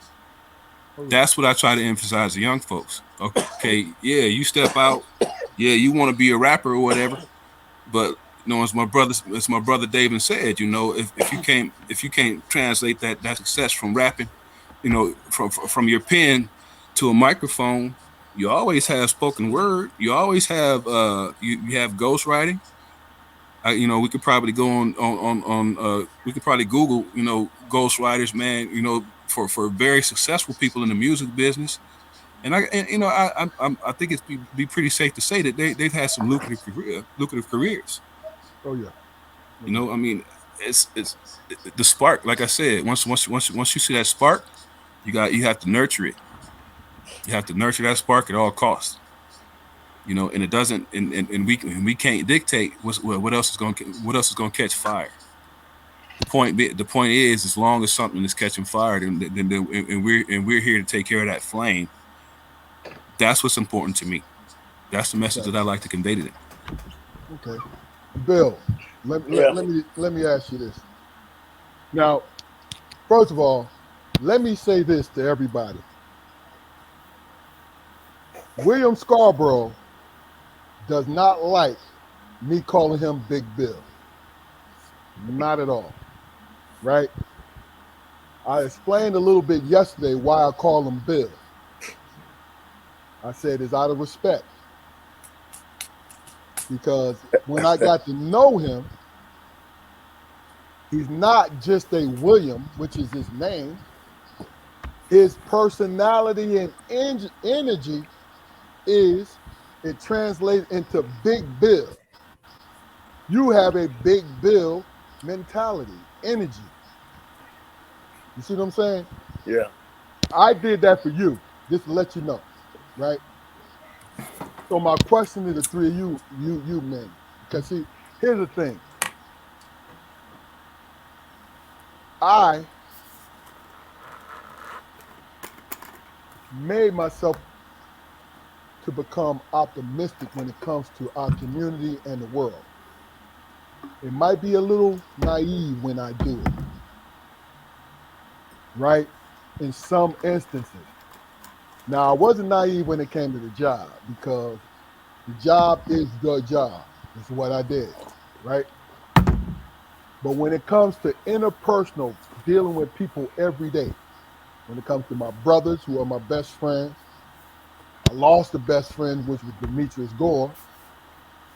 Oh yeah. That's what I try to emphasize to young folks. Okay, yeah, you step out, yeah, you want to be a rapper or whatever, but you know, as my brother David said, you know, if you can't translate that success from rapping, you know, from your pen to a microphone, you always have spoken word. You always have you have ghostwriting. You know, we could probably go on we could probably Google, you know, ghostwriters, man, you know, for very successful people in the music business. And you know, I think it's be pretty safe to say that they've had some lucrative careers. Oh yeah. Oh You yeah. know, I mean, it's the spark. Like I said, once you see that spark, you have to nurture it. You have to nurture that spark at all costs. You know, and it doesn't, and we can't dictate what else is going to catch fire. The point is, as long as something is catching fire, and we're here to take care of that flame. That's what's important to me. That's the message Okay. that I like to convey to them. Okay. Bill, let, let, Yeah. let me let me ask you this. Now, first of all, let me say this to everybody. William Scarborough does not like me calling him Big Bill. Not at all. Right? I explained a little bit yesterday why I call him Bill. I said it's out of respect. Because when I got to know him, he's not just a William, which is his name. His personality and energy it translates into Big Bill. You have a Big Bill mentality, energy. You see what I'm saying? Yeah. I did that for you, just to let you know, right? So my question to the three of you men, because see, here's the thing. I made myself to become optimistic when it comes to our community and the world. It might be a little naive when I do it, right? In some instances. Now, I wasn't naive when it came to the job because the job is the job. It's what I did, right? But when it comes to interpersonal, dealing with people every day, when it comes to my brothers who are my best friends, I lost a best friend, which was Demetrius Gore,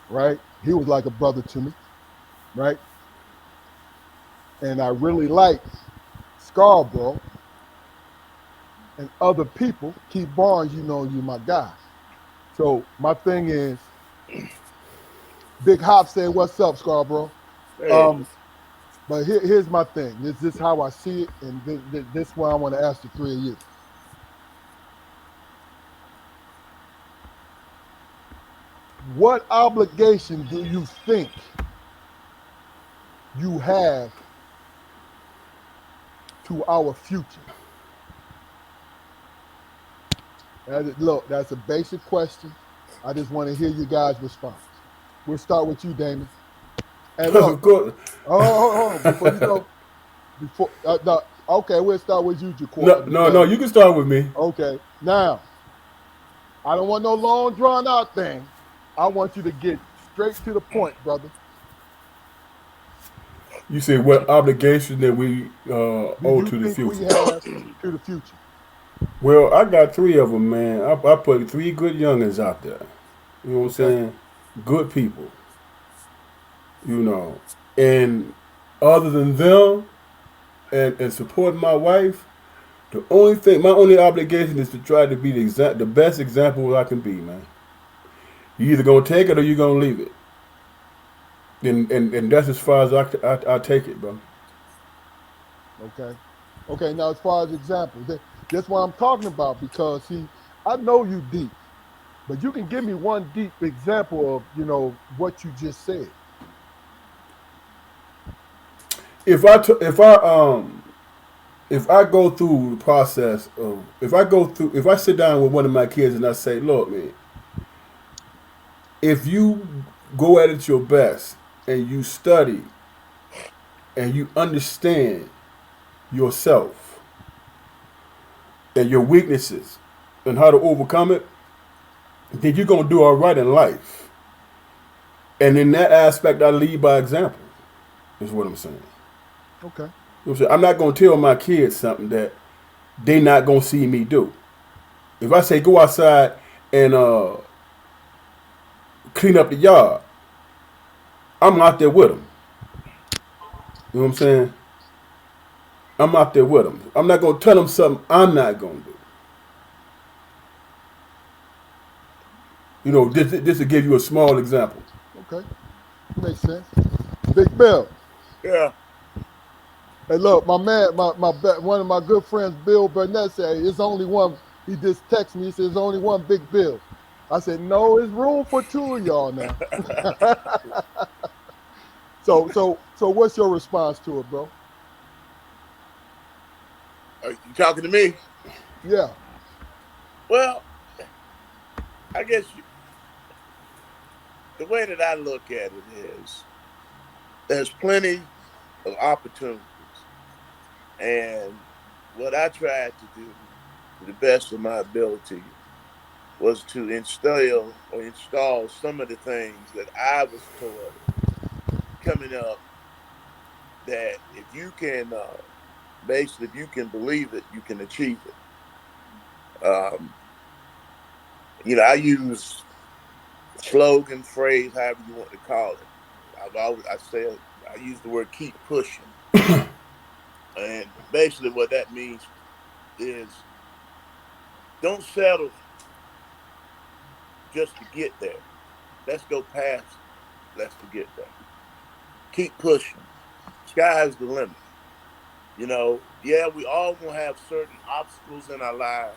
right? He was like a brother to me, right? And I really like Scarborough and other people. Keith Barnes, you know, you my guy. So my thing is, Big Hop said, "What's up, Scarborough?" Hey. But here's my thing. This is how I see it, and this is why I want to ask the three of you. What obligation do you think you have to our future? Look, that's a basic question. I just want to hear you guys' response. We'll start with you, Damon. And look, Good. hold on, before you go, no, okay, we'll start with you, No, no, no. You can start with me. Okay, now, I don't want no long, drawn out thing. I want you to get straight to the point, brother. You said what obligation that we Do owe you to the think we future? have to the future? Well, I got three of them, man. I put three good youngins out there. You know what I'm Okay. saying? Good people. You know, and other than them and supporting my wife, my only obligation is to try to be the best example I can be, man. You either gonna take it or you gonna leave it, and that's as far as I take it, bro. Okay. Okay, now as far as examples, that's what I'm talking about because see, I know you deep. But you can give me one deep example of, what you just said. If I go through the process of if I sit down with one of my kids and I say, look, man, if you go at it your best and you study and you understand yourself and your weaknesses and how to overcome it, then you're gonna do all right in life. And in that aspect, I lead by example. Is what I'm saying. Okay. You know what I'm saying? I'm not gonna tell my kids something that they not gonna see me do. If I say go outside and clean up the yard, I'm out there with them. You know what I'm saying? I'm out there with them. I'm not gonna tell them something I'm not gonna do. You know, this to give you a small example. Okay. Makes sense. Big Bill. Yeah. Hey, look, my man, one of my good friends, Bill Burnett, said it's only one. He just texted me. He says there's only one Big Bill. I said no, there's room for two of y'all now. So what's your response to it, bro? Are you talking to me? Yeah. Well, I guess the way that I look at it is there's plenty of opportunities. And what I tried to do to the best of my ability was to install some of the things that I was taught coming up, that if you can, basically, if you can believe it, you can achieve it. I use slogan, phrase, however you want to call it. I use the word keep pushing. And basically what that means is don't settle just to get there. Let's go past, let's to get there. Keep pushing. Sky's the limit. Yeah, we all gonna have certain obstacles in our lives,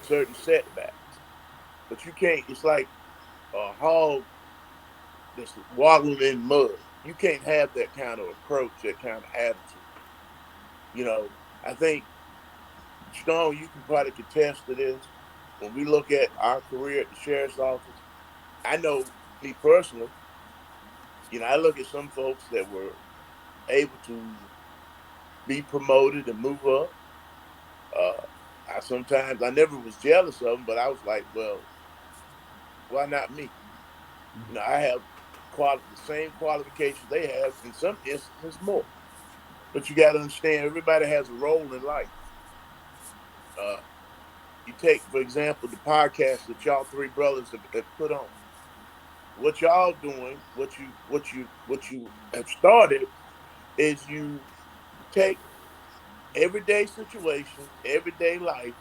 certain setbacks. But you can't, it's like a hog that's waddling in mud. You can't have that kind of approach, that kind of attitude. I think, Stone, you can probably contest to this. When we look at our career at the sheriff's office, I know me personally, I look at some folks that were able to be promoted and move up. Uh, I never was jealous of them, but I was like, well, why not me? I have the same qualifications they have, in some instances more. But you got to understand, everybody has a role in life. Uh, you take, for example, the podcast that y'all three brothers have put on. What y'all doing, what you have started, is you take everyday situations, everyday life,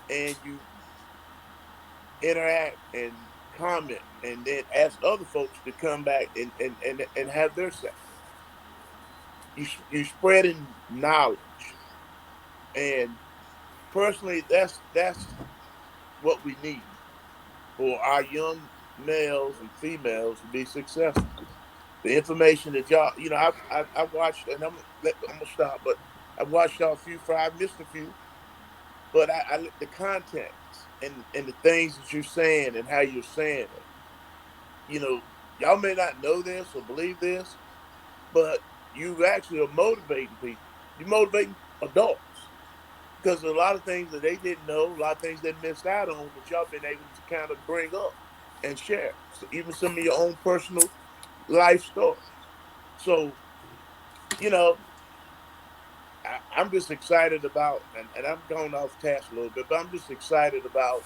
and you interact and comment, and then ask other folks to come back and have their say. You spreading knowledge, and personally, that's what we need for our young males and females to be successful. The information that y'all, I watched, and I'm gonna stop, but I watched y'all a few. I missed a few, but the context and the things that you're saying and how you're saying it. Y'all may not know this or believe this, but you actually are motivating people. You're motivating adults, because a lot of things that they didn't know, a lot of things they missed out on, that y'all been able to kind of bring up and share. So even some of your own personal life stories. So, you know, I'm just excited about, and I'm going off task a little bit, but I'm just excited about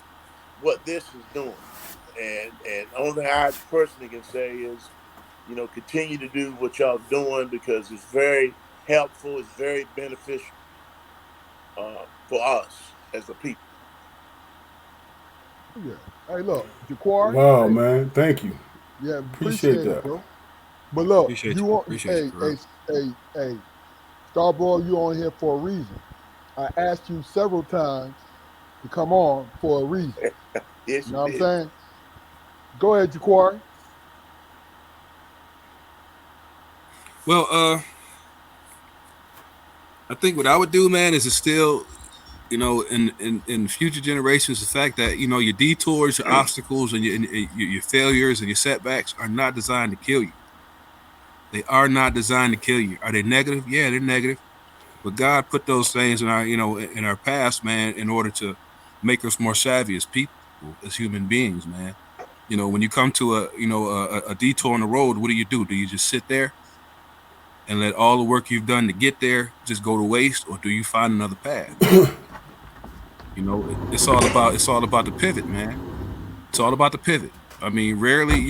what this is doing. And the only thing I personally can say is, continue to do what y'all doing, because it's very helpful, it's very beneficial for us as a people. Yeah. Hey, look, Jaquari. Wow, Hey, man. Thank you. yeah, Appreciate appreciate it, that. bro. But look, Appreciate you you. want, Appreciate you hey, for hey, real. hey, Scarborough, you on here for a reason. I asked you several times to come on for a reason. Yes, You you know what I'm did. saying? Go ahead, Jaquari. Well, I think what I would do, man, is to still, in future generations, the fact that your detours, your obstacles, and your failures and your setbacks are not designed to kill you. They are not designed to kill you. Are they negative? Yeah, they're negative. But God put those things in our past, man, in order to make us more savvy as people, as human beings, man. When you come to a detour on the road, what do? Do you just sit there and let all the work you've done to get there just go to waste, or do you find another path? It's all about the pivot, man. It's all about the pivot. I mean, rarely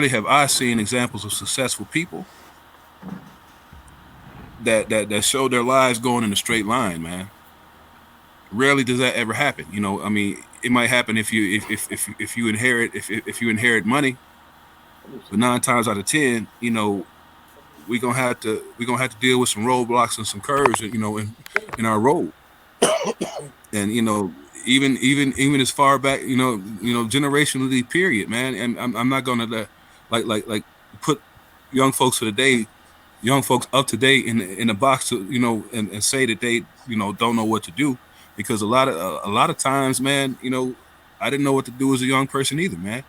have I seen examples of successful people that show their lives going in a straight line, man. Rarely does that ever happen. I mean, it might happen if you inherit money, but 9 times out of 10, we're gonna have to deal with some roadblocks and some curves, in our road. And even as far back, generationally, period, man. And I'm not gonna like put young folks of the day, young folks up to date in a box to and say that they don't know what to do, because a lot of times, man, I didn't know what to do as a young person either, man.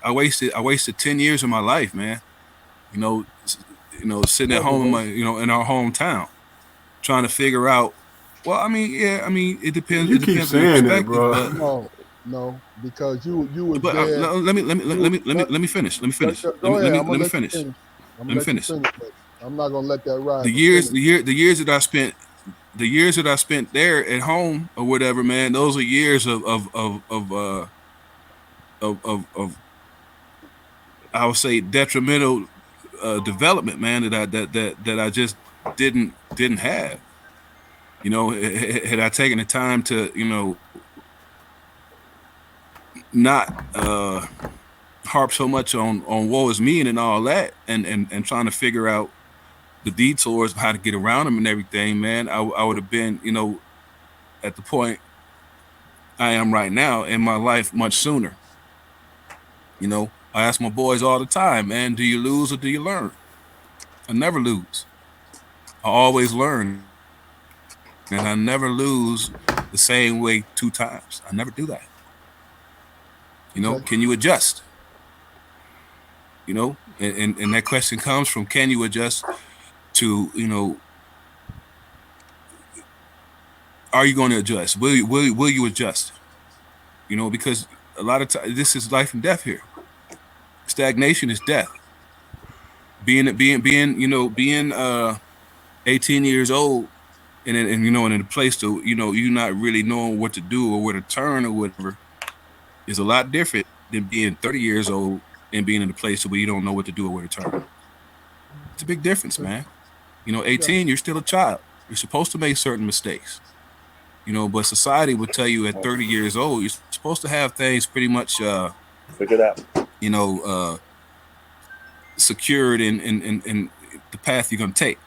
I wasted 10 years of my life, man. You know, sitting at home in our hometown, trying to figure out. Well, I mean, yeah, I mean, it depends. You It keep depends on your saying that, perspective, bro. but No, because you was but there. let me finish. Let me finish. Let Go me let ahead. me I'm let gonna me let you finish. finish. I'm Let gonna me let you finish. finish, but I'm not gonna let that ride. The But years, finish. the years that I spent there at home or whatever, man. Those are years of I would say detrimental development, man. That I just didn't have. Had I taken the time to not harp so much on woe is me and all that, and trying to figure out the detours, how to get around them and everything, man, I would have been, at the point I am right now in my life much sooner. I ask my boys all the time, man, do you lose or do you learn? I never lose. I always learn, and I never lose the same way 2 times. I never do that. Can you Okay. adjust? And that question comes from, can you adjust to, are you going to adjust? Will you adjust? Because a lot of times this is life and death here. Stagnation is death. Being 18 years old, and in a place to you not really knowing what to do or where to turn or whatever, is a lot different than being 30 years old and being in a place where you don't know what to do or where to turn. It's a big difference, man. Okay. 18, you're still a child. You're supposed to make certain mistakes. But society would tell you at 30 years old, you're supposed to have things pretty much, Figure it out. you know, uh, secured in the path you're going to take.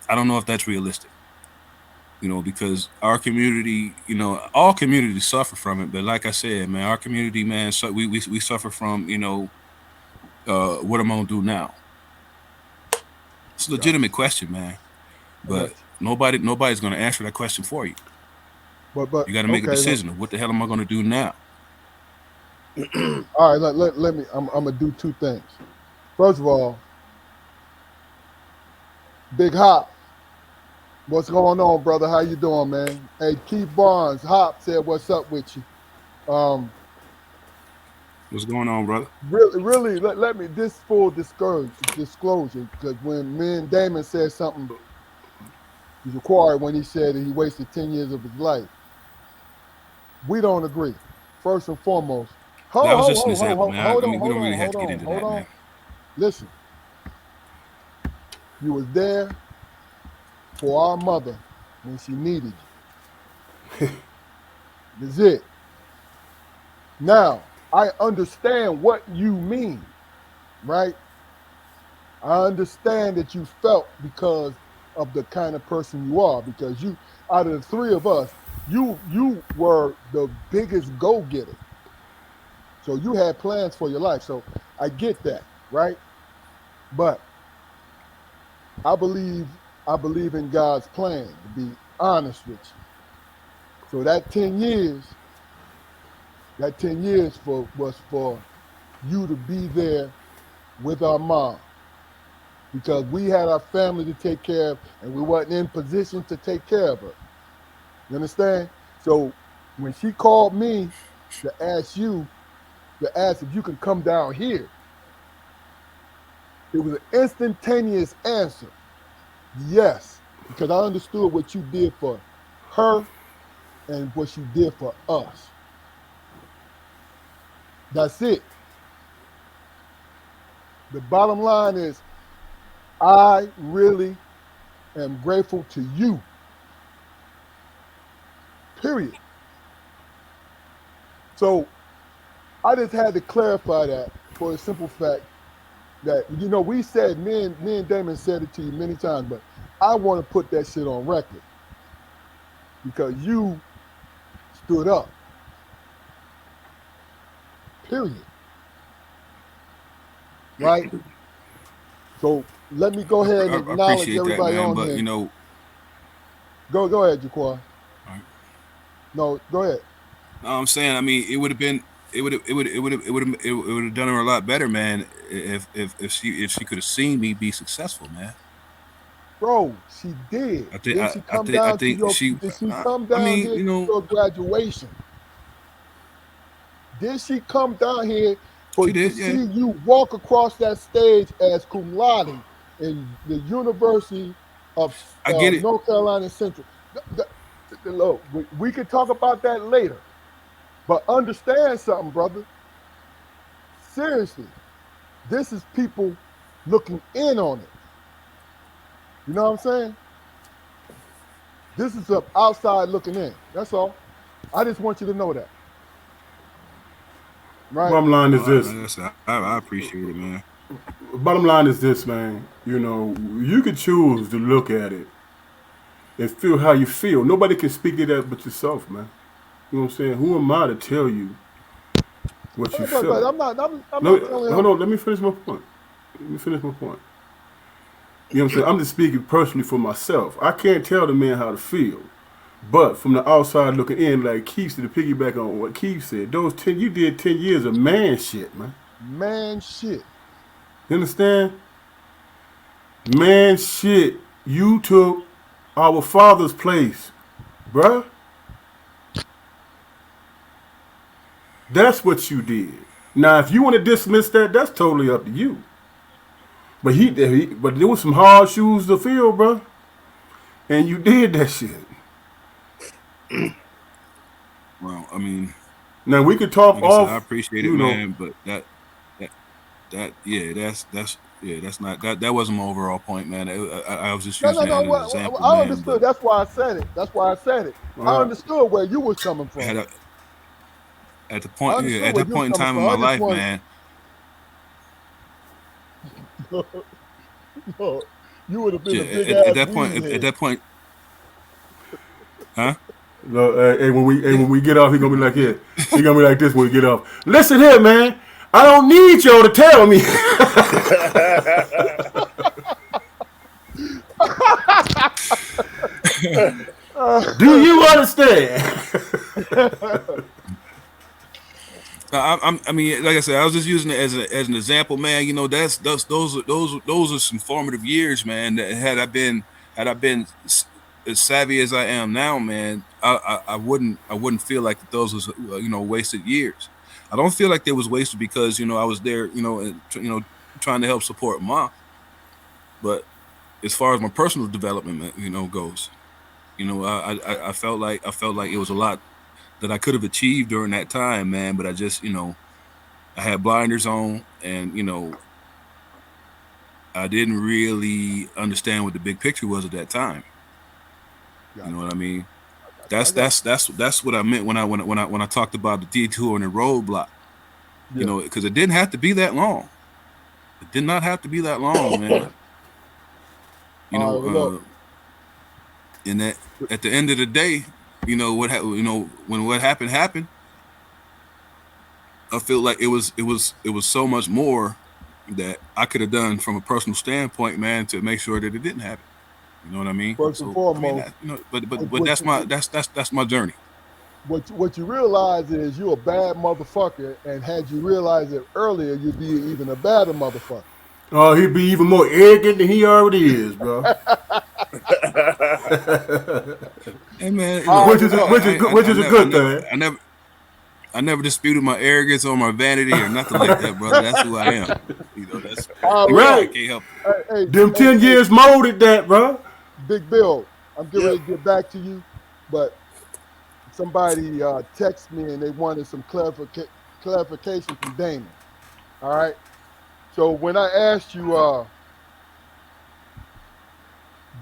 I don't know if that's realistic, because our community, all communities suffer from it. But like I said, man, our community, man, so we suffer from, what am I going to do now? It's a Gotcha. legitimate question, man. I got But you. nobody's going to answer that question for you. But You got to make a okay. decision of what the hell am I going to do now? All right. Let me. I'm gonna do two things. First of all, Big Hop, what's going on, brother? How you doing, man? Hey, Keith Barnes, Hop said, "What's up with you?" Um, What's going on, brother? really, let me this full disclosure, because when me and Damon said something, he's required when he said that he wasted 10 years of his life. We don't agree. First and foremost, That was just an example, man. I mean, we don't really have to get into hold that, on. man. Listen, you was there for our mother when she needed you. That's it. Now, I understand what you mean, right? I understand that you felt because of the kind of person you are, because you, out of the three of us, you were the biggest go getter. So you had plans for your life. So I get that, right? But I believe I believe in God's plan, to be honest with you. So that 10 years was for you to be there with our mom, because we had our family to take care of and we wasn't in position to take care of her. You understand? So when she called me to ask you, to ask if you can come down here, it was an instantaneous answer. Yes, because I understood what you did for her and what you did for us. That's it. The bottom line is I really am grateful to you. Period. So I just had to clarify that for a simple fact that, we said, me and Damon said it to you many times, but I want to put that shit on record because you stood up. Period. Right? So let me go ahead and I acknowledge appreciate that, everybody man. on But here. you know, Go ahead, Jaquan. right. No, go ahead. No, I'm saying, I mean, it would have been, it would have done her a lot better, man, if she could have seen me be successful, man. Bro, she did. Did she come I down to think your she. did she come I down mean, here you to know, your graduation? Did she come down here for she to did, yeah. see you walk across that stage as cum laude in the University of I get it. North Carolina Central? Look, we could talk about that later, but understand something, brother. Seriously, this is people looking in on it. You know what I'm saying? This is up outside looking in. That's all. I just want you to know that, right? Bottom line is No, this. like I said, I appreciate it, man. Bottom line is this, man. You could choose to look at it and feel how you feel. Nobody can speak to that but yourself, man. You know what I'm saying? Who am I to tell you what you But feeling? I'm No, not telling hold him. on. Let me finish my point. Let me finish my point. You know what I'm saying? I'm just speaking personally for myself. I can't tell the man how to feel. But from the outside looking in, like Keith said, to piggyback on what Keith said, you did 10 years of man shit, man. Man, shit. You understand? Man shit. You took our father's place, bruh. That's what you did. Now, if you want to dismiss that, that's totally up to you. But but there was some hard shoes to fill, bruh. And you did that shit. Well, I mean, Now we could talk like I said, I off, appreciate it, you know. man. But that, yeah, that's not that wasn't my overall point, man. I was just using it No. as an example, I man. But understood. That's why I said it. That's why I said it. I Uh, understood where you was coming had from. at the I point, yeah, understood at where that you was point in coming time in from. my I just life, wanted. man. You would have been Yeah, a big at ass that point, weed at head. that point, huh? hey, Yeah. when we get off, he gonna be like, yeah, he gonna be like this when we get off. Listen here, man. I don't need y'all to tell me. Do you understand? I mean, like I said, I was just using it as an example, man. You know, those are some formative years, man. That had I been as savvy as I am now, man, I wouldn't feel like that those was wasted years. I don't feel like they was wasted because I was there, trying to help support mom. But as far as my personal development, goes, I felt like it was a lot that I could have achieved during that time, man. But I just, I had blinders on, and I didn't really understand what the big picture was at that time. You Got know you. what I mean? I got That's what I meant when I talked about the detour and the roadblock. you. Yeah. Because it didn't have to be that long. It did not have to be that long, man. You All know, right. Well, look. And that at the end of the day, when what happened, I feel like it was so much more that I could have done from a personal standpoint, man, to make sure that it didn't happen. You know what I mean? First and So I mean, foremost, but that's my journey. what you realize is you're a bad motherfucker, and had you realized it earlier, you'd be even a badder motherfucker. Oh, he'd be even more arrogant than he already is, bro. Hey man, All look, right, which is a, well, which is good, which is a good thing. I never disputed my arrogance or my vanity or nothing like that, brother. That's who I am. That's all I can't, I right. Right. can't help Hey, Them hey, 10 hey, years molded that, bro. Big Bill, I'm getting Yep. ready to get back to you, but somebody texted me and they wanted some clarification from Damon. All right. So when I asked you,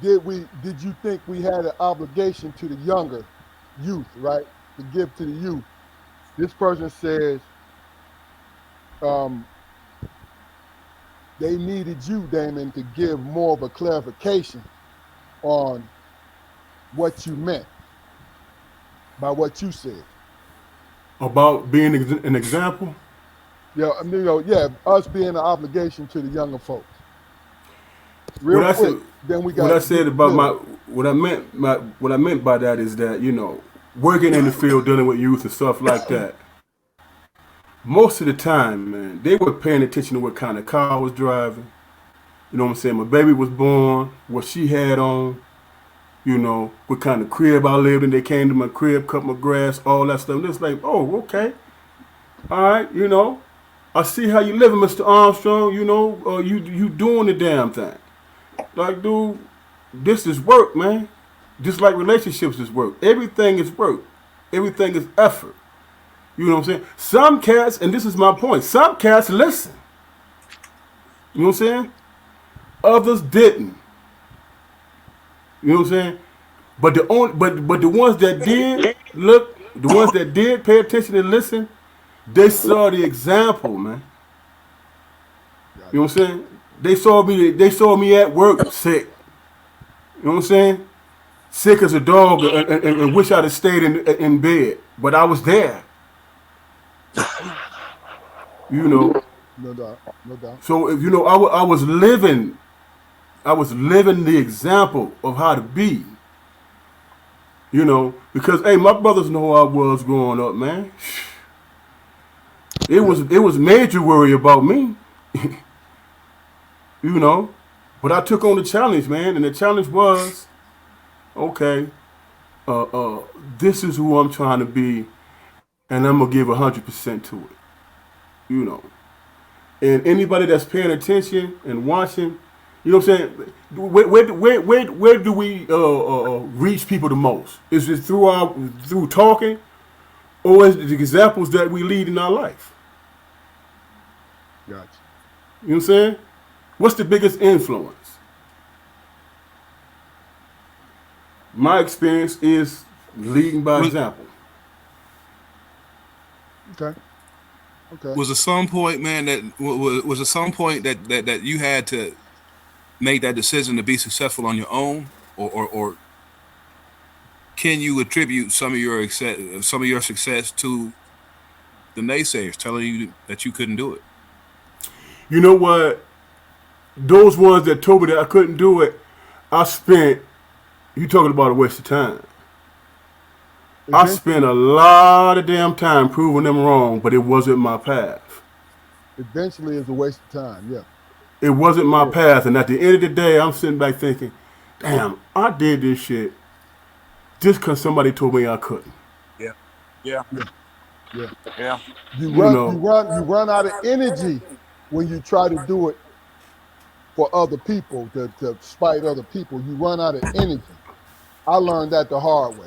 did you think we had an obligation to the younger youth, right, to give to the youth? This person says um, they needed you, Damon, to give more of a clarification on what you meant by what you said. About being an example. Yeah, I mean, yeah, us being an obligation to the younger folks. What Real I said, quick, then we what I got Big said about Bill. what I meant by that is that working in the field, dealing with youth and stuff like that. Most of the time, man, they were paying attention to what kind of car I was driving. You know what I'm saying? My baby was born, what she had on, what kind of crib I lived in. They came to my crib, cut my grass, all that stuff. And it's like, oh, okay. All right, I see how you living, Mr. Armstrong. You doing the damn thing. Like, dude, this is work, man. Just like relationships is work. Everything is work. Everything is effort. You know what I'm saying? Some cats, and this is my point, some cats listen. You know what I'm saying? Others didn't. You know what I'm saying? But the ones that did look, the ones that did pay attention and listen, they saw the example, man. Gotcha. You know what I'm saying? They saw me at work sick. You know what I'm saying? Sick as a dog and wish I'd have stayed in bed. But I was there. You know. No doubt, no doubt. So if I was living the example of how to be. Because hey, my brothers know who I was growing up, man. It was major worry about me. But I took on the challenge, man, and the challenge was, okay, this is who I'm trying to be, and I'm gonna give 100% to it. You know, and anybody that's paying attention and watching, you know what I'm saying? Where do we reach people the most? Is it through talking, or is it the examples that we lead in our life? Gotcha. You know what I'm saying? What's the biggest influence? My experience is leading by Was, example. Okay. Okay. was at some point, man, was at some point that you had to make that decision to be successful on your own, or can you attribute some of your success to the naysayers telling you that you couldn't do it? You know what? Those ones that told me that I couldn't do it, I spent. You talking about a waste of time? I spent a lot of damn time proving them wrong, but it wasn't my path. Eventually, it's a waste of time. Yeah. It wasn't my Yeah. path, and at the end of the day, I'm sitting back thinking, "Damn, I did this shit just because somebody told me I couldn't." Yeah. Yeah. Yeah. Yeah. You You run. know. You run out of energy when you try to do it for other people to spite other people. You run out of energy. I learned that the hard way.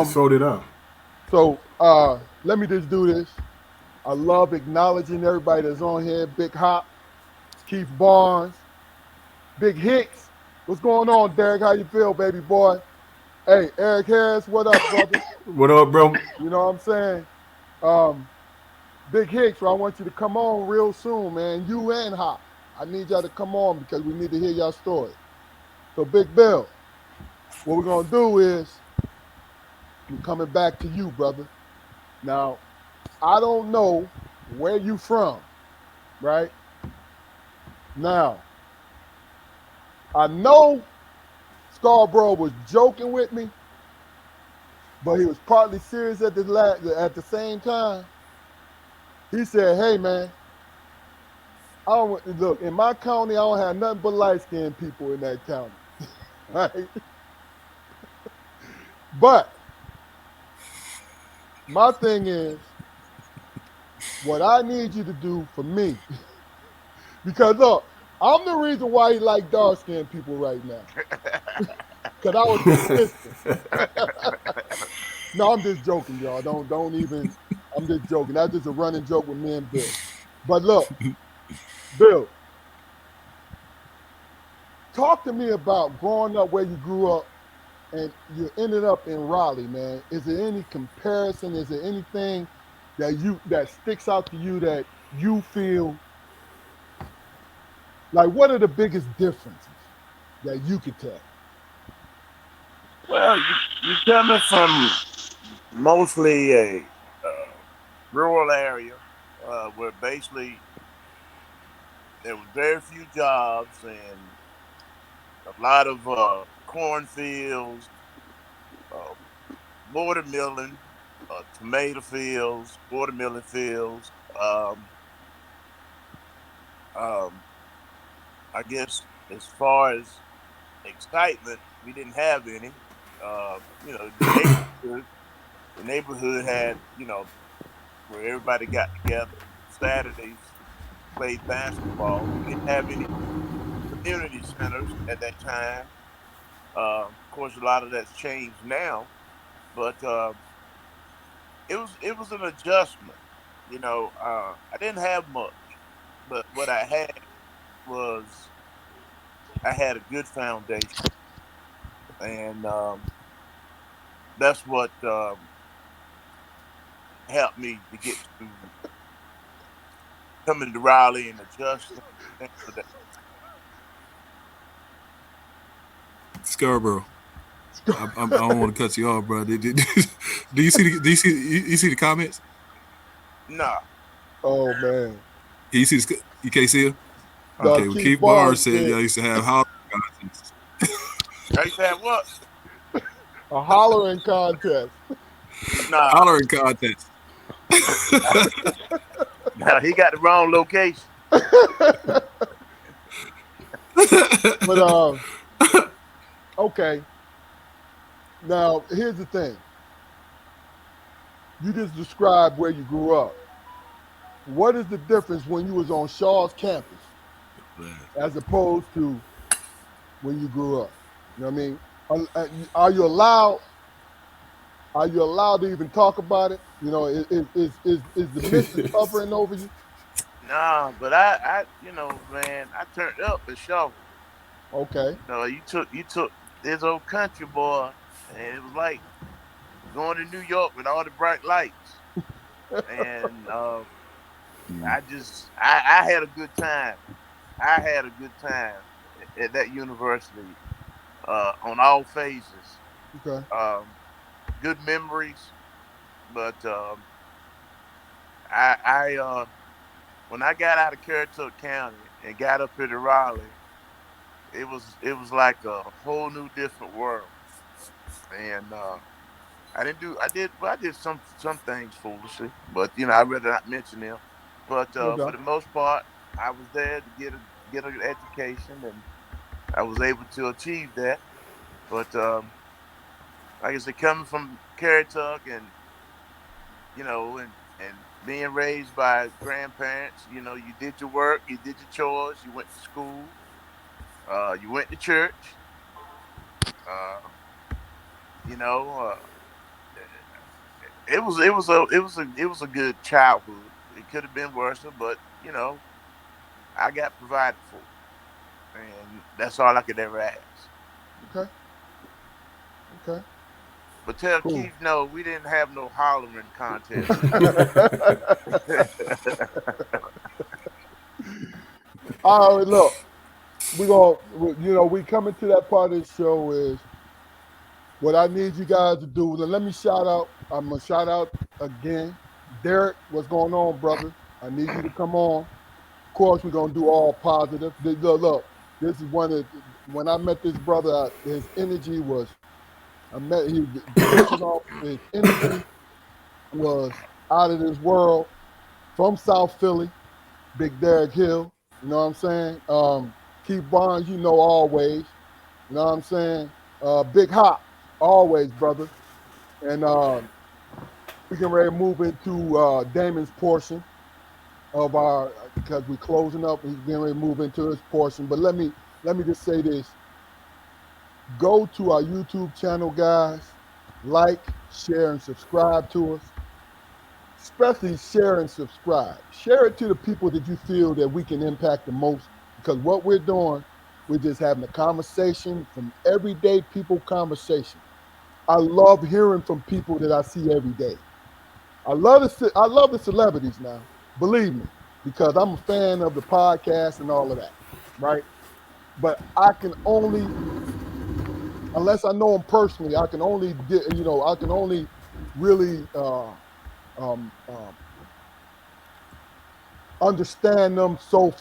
So did I. So let me just do this. I love acknowledging everybody that's on here. Big Hop, Keith Barnes, Big Hicks. What's going on, Derek? How you feel, baby boy? Hey, Eric Harris, what up, brother? What up, bro? You know what I'm saying? Big Hicks, I want you to come on real soon, man. You and Hop. I need y'all to come on because we need to hear y'all story. So, Big Bill, what we're gonna do is we're coming back to you, brother. Now, I don't know where you from, right? Now, I know Scarborough was joking with me, but he was partly serious at the same time. He said, "Hey, man, I don't look in my county. I don't have nothing but light skinned people in that county, right? But my thing is, what I need you to do for me, because look, I'm the reason why he like dark skinned people right now, because I was consistent. No, I'm just joking, y'all. Don't even. I'm just joking. That's just a running joke with me and Bill. But look, Bill, talk to me about growing up where you grew up and you ended up in Raleigh, man. Is there any comparison? Is there anything that sticks out to you that you feel like? What are the biggest differences that you could tell? Well, you coming from mostly a rural area where basically there was very few jobs and a lot of cornfields, uh, watermelon, tomato fields, watermelon fields. Um, I guess as far as excitement, we didn't have any. You know, the neighborhood had, you know, where everybody got together Saturdays, played basketball. We didn't have any community centers at that time. Of course, a lot of that's changed now, but it was an adjustment. You know, I didn't have much, but what I had was I had a good foundation, and that's what helped me to get to coming to Raleigh and adjusting. Things of that. Scarborough. I don't want to cut you off, bro. Do you see you see the comments? Nah, Oh man, You can't see it? the Okay, well, Keith Keith Barnes Barnes said said y'all used to have house contests. I used to have what? a hollering contest. Nah, Hollering contest. nah, he got the wrong location. But okay. Now here's the thing. You just described where you grew up. What is the difference when you was on Shaw's campus as opposed to when you grew up? You know what I mean? Are you allowed? Are you allowed to even talk about it? You know, is the mist covering over you? Nah, but I, man, I turned up at Shaw. Okay. You took this old country boy, and it was like going to New York with all the bright lights. And I had a good time. I had a good time at that university on all phases. Okay. Um, Good memories, but I when I got out of Currituck County and got up here to Raleigh, it was like a whole new different world. And I did some things foolishly, but I'd rather not mention them. But No for doubt. the most part, I was there to get an education, and I was able to achieve that. But like I said, coming from Currituck and and being raised by grandparents, you did your work, you did your chores, you went to school, you went to church. Uh, you know, it was a good childhood. It could have been worse, but I got provided for, and that's all I could ever ask. Okay. Okay. But tell Cool. Keith, no, we didn't have no hollering contest. All right, look, we coming to that part of the show is What I need you guys to do, let me shout out. I'm gonna shout out again. Derek, what's going on, brother? I need you to come on. Of course, we're gonna do all positive. Look, this is one of when I met this brother, his energy was. I met he pushing off. His energy was out of this world. From South Philly, Big Derek Hill. You know what I'm saying? Keith Barnes, you know always. You know what I'm saying? Big Hop, always, brother. And we can ready to move into Damon's portion of our because we're closing up. He's getting ready to move into his portion. But let me just say this: go to our YouTube channel, guys. Like, share, and subscribe to us. Especially share and subscribe. Share it to the people that you feel that we can impact the most. Because what we're doing, we're just having a conversation from everyday people conversation. I love hearing from people that I see every day. I love the celebrities now, believe me, because I'm a fan of the podcast and all of that, right? But I can only, unless I know them personally, I can only really understand them so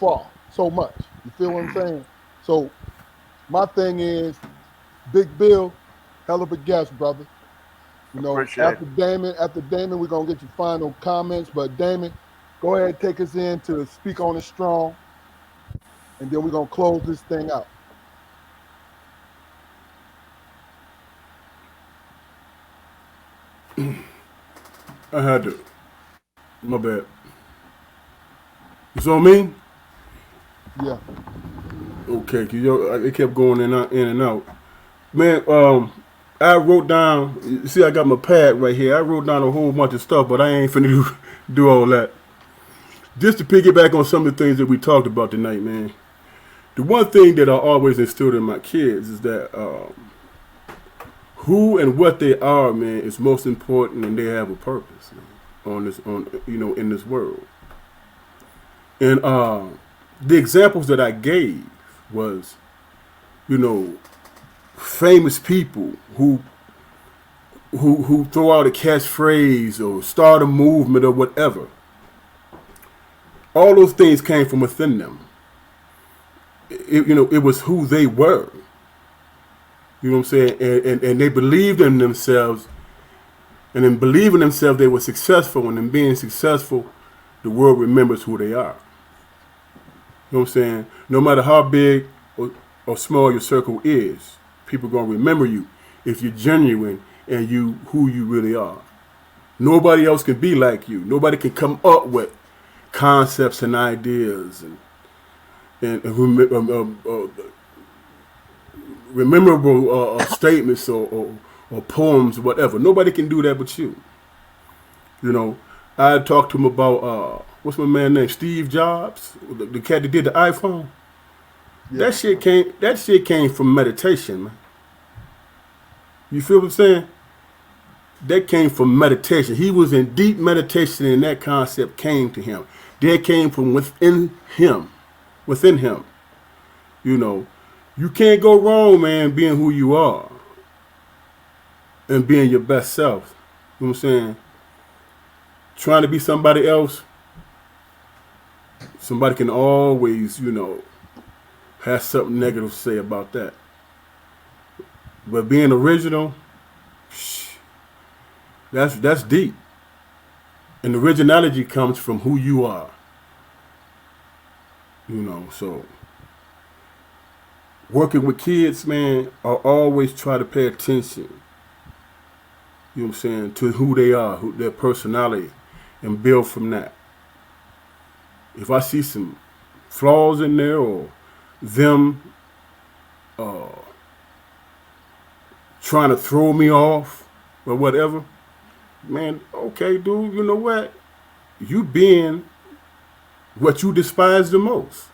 much. You feel what I'm saying? So my thing is, Big Bill, hell of a guest, brother. You know, after Damon, we're gonna get your final comments. But Damon, go ahead and take us in to Speak on It Strong, and then we're gonna close this thing out. I had to. My bad. You saw me? Yeah. Okay, cause it kept going in and out. Man, I wrote down. You see, I got my pad right here. I wrote down a whole bunch of stuff, but I ain't finna do all that. Just to piggyback on some of the things that we talked about tonight, man. The one thing that I always instilled in my kids is that who and what they are, man, is most important, and they have a purpose, man, in this world. And the examples that I gave was, famous people who throw out a catchphrase or start a movement or whatever. All those things came from within them. It was who they were. You know what I'm saying? And they believed in themselves. And in believing themselves, they were successful. And in being successful, the world remembers who they are. You know what I'm saying? No matter how big or small your circle is, people are going to remember you if you're genuine and who you really are. Nobody else can be like you. Nobody can come up with concepts and ideas and memorable statements or poems or whatever. Nobody can do that but you. I talked to him about what's my man name? Steve Jobs, the cat that did the iPhone. Yeah. That shit came from meditation, man. You feel what I'm saying? That came from meditation. He was in deep meditation, and that concept came to him. That came from within him. You can't go wrong, man, being who you are and being your best self. You know what I'm saying? Trying to be somebody else, somebody can always, have something negative to say about that. But being original, that's deep. And originality comes from who you are. So working with kids, man, I always try to pay attention, you know what I'm saying, to who they are, their personality, and build from that. If I see some flaws in there or them trying to throw me off or whatever, man, okay, dude, you know what? You being what you despise the most.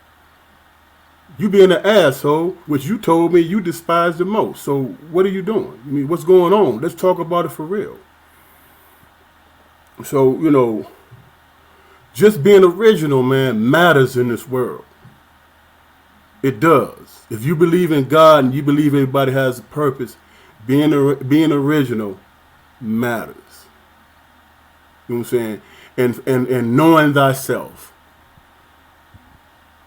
You being an asshole, which you told me you despise the most. So what are you doing? I mean, what's going on? Let's talk about it for real. So, just being original, man, matters in this world. It does. If you believe in God and you believe everybody has a purpose, Being original matters. You know what I'm saying? And knowing thyself.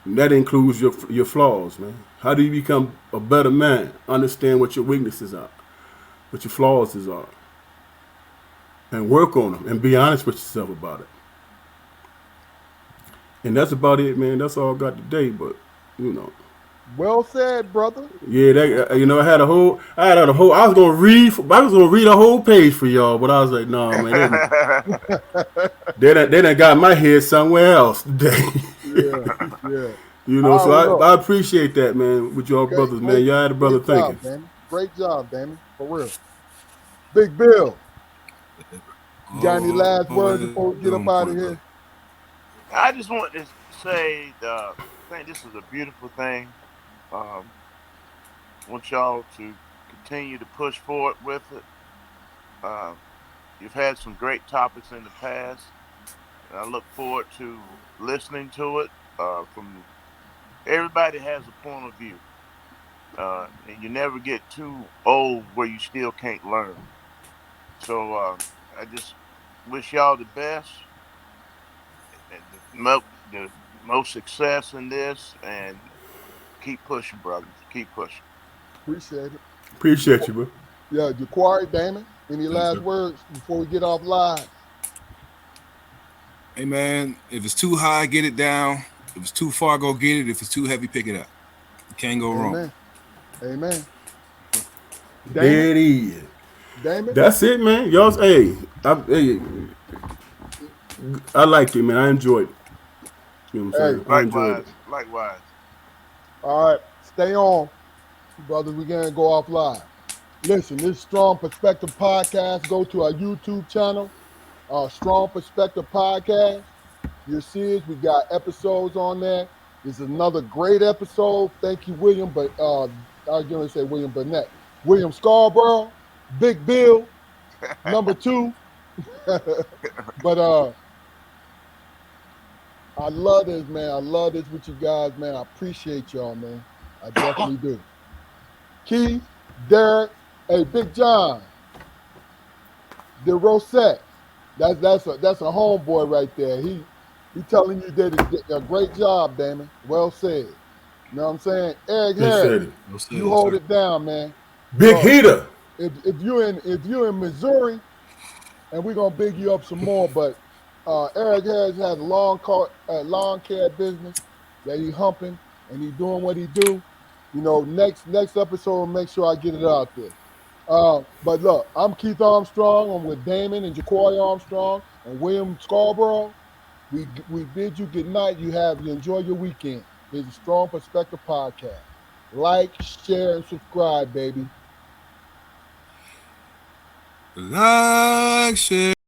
And that includes your flaws, man. How do you become a better man? Understand what your weaknesses are, what your flaws are, and work on them, and be honest with yourself about it. And that's about it, man. That's all I got today. But you know, Well said, brother. yeah, that I was gonna read. I was gonna read a whole page for y'all, but I was like, no, man, they done got my head somewhere else today. Yeah, yeah. You know, All so right, well, look. I appreciate that, man, with y'all Okay, brothers, man. great, Y'all had a brother great job, thinking. Damon. Great job, Damon. For real. Big Bill, you got any last words Always before we get on up point, out of brother. here? I just want to say, I think this is a beautiful thing. Um, want y'all to continue to push forward with it. Um, you've had some great topics in the past, and I look forward to listening to it. From everybody has a point of view, and you never get too old where you still can't learn. So I just wish y'all the best and the most success in this, and keep pushing, brothers. Keep pushing. Appreciate it. Appreciate you, bro. Yeah, Jaquari, Damon, any Yes, last sir. words before we get off live? Hey man, if it's too high, get it down. If it's too far, go get it. If it's too heavy, pick it up. You can't go wrong. Amen. Amen. Damon, There it is. Damon, That's it, man. Y'all, I liked it, man. I enjoyed it. You know what I'm hey, saying? I enjoyed it. Likewise, likewise. all right, stay on, brothers. We're going to go off live. Listen, this Strong Perspective Podcast, go to our YouTube channel, Strong Perspective Podcast. You'll see us. We got episodes on there. This is another great episode. Thank you, William. But I was going to say William Burnett. William Scarborough, Big Bill, number two. But I love this, man. I love this with you guys, man. I appreciate y'all, man. I definitely do. Keith, Derek, hey, Big John, the Rosette. That's a homeboy right there. He telling you did a great job, Damon. Well said. You know what I'm saying? Eric He said Harris, it. No sir, you yes, hold sir. it down, man. Big Look, heater. if you're in Missouri, and we're gonna big you up some more, but Eric Harris has a lawn care business that he humping and he doing what he do. You know, next episode, make sure I get it out there. But look, I'm Keith Armstrong. I'm with Damon and Jaquari Armstrong and William Scarborough. We bid you good night. You enjoy your weekend. Here's a Strong Perspective Podcast. Like, share, and subscribe, baby. Like, share.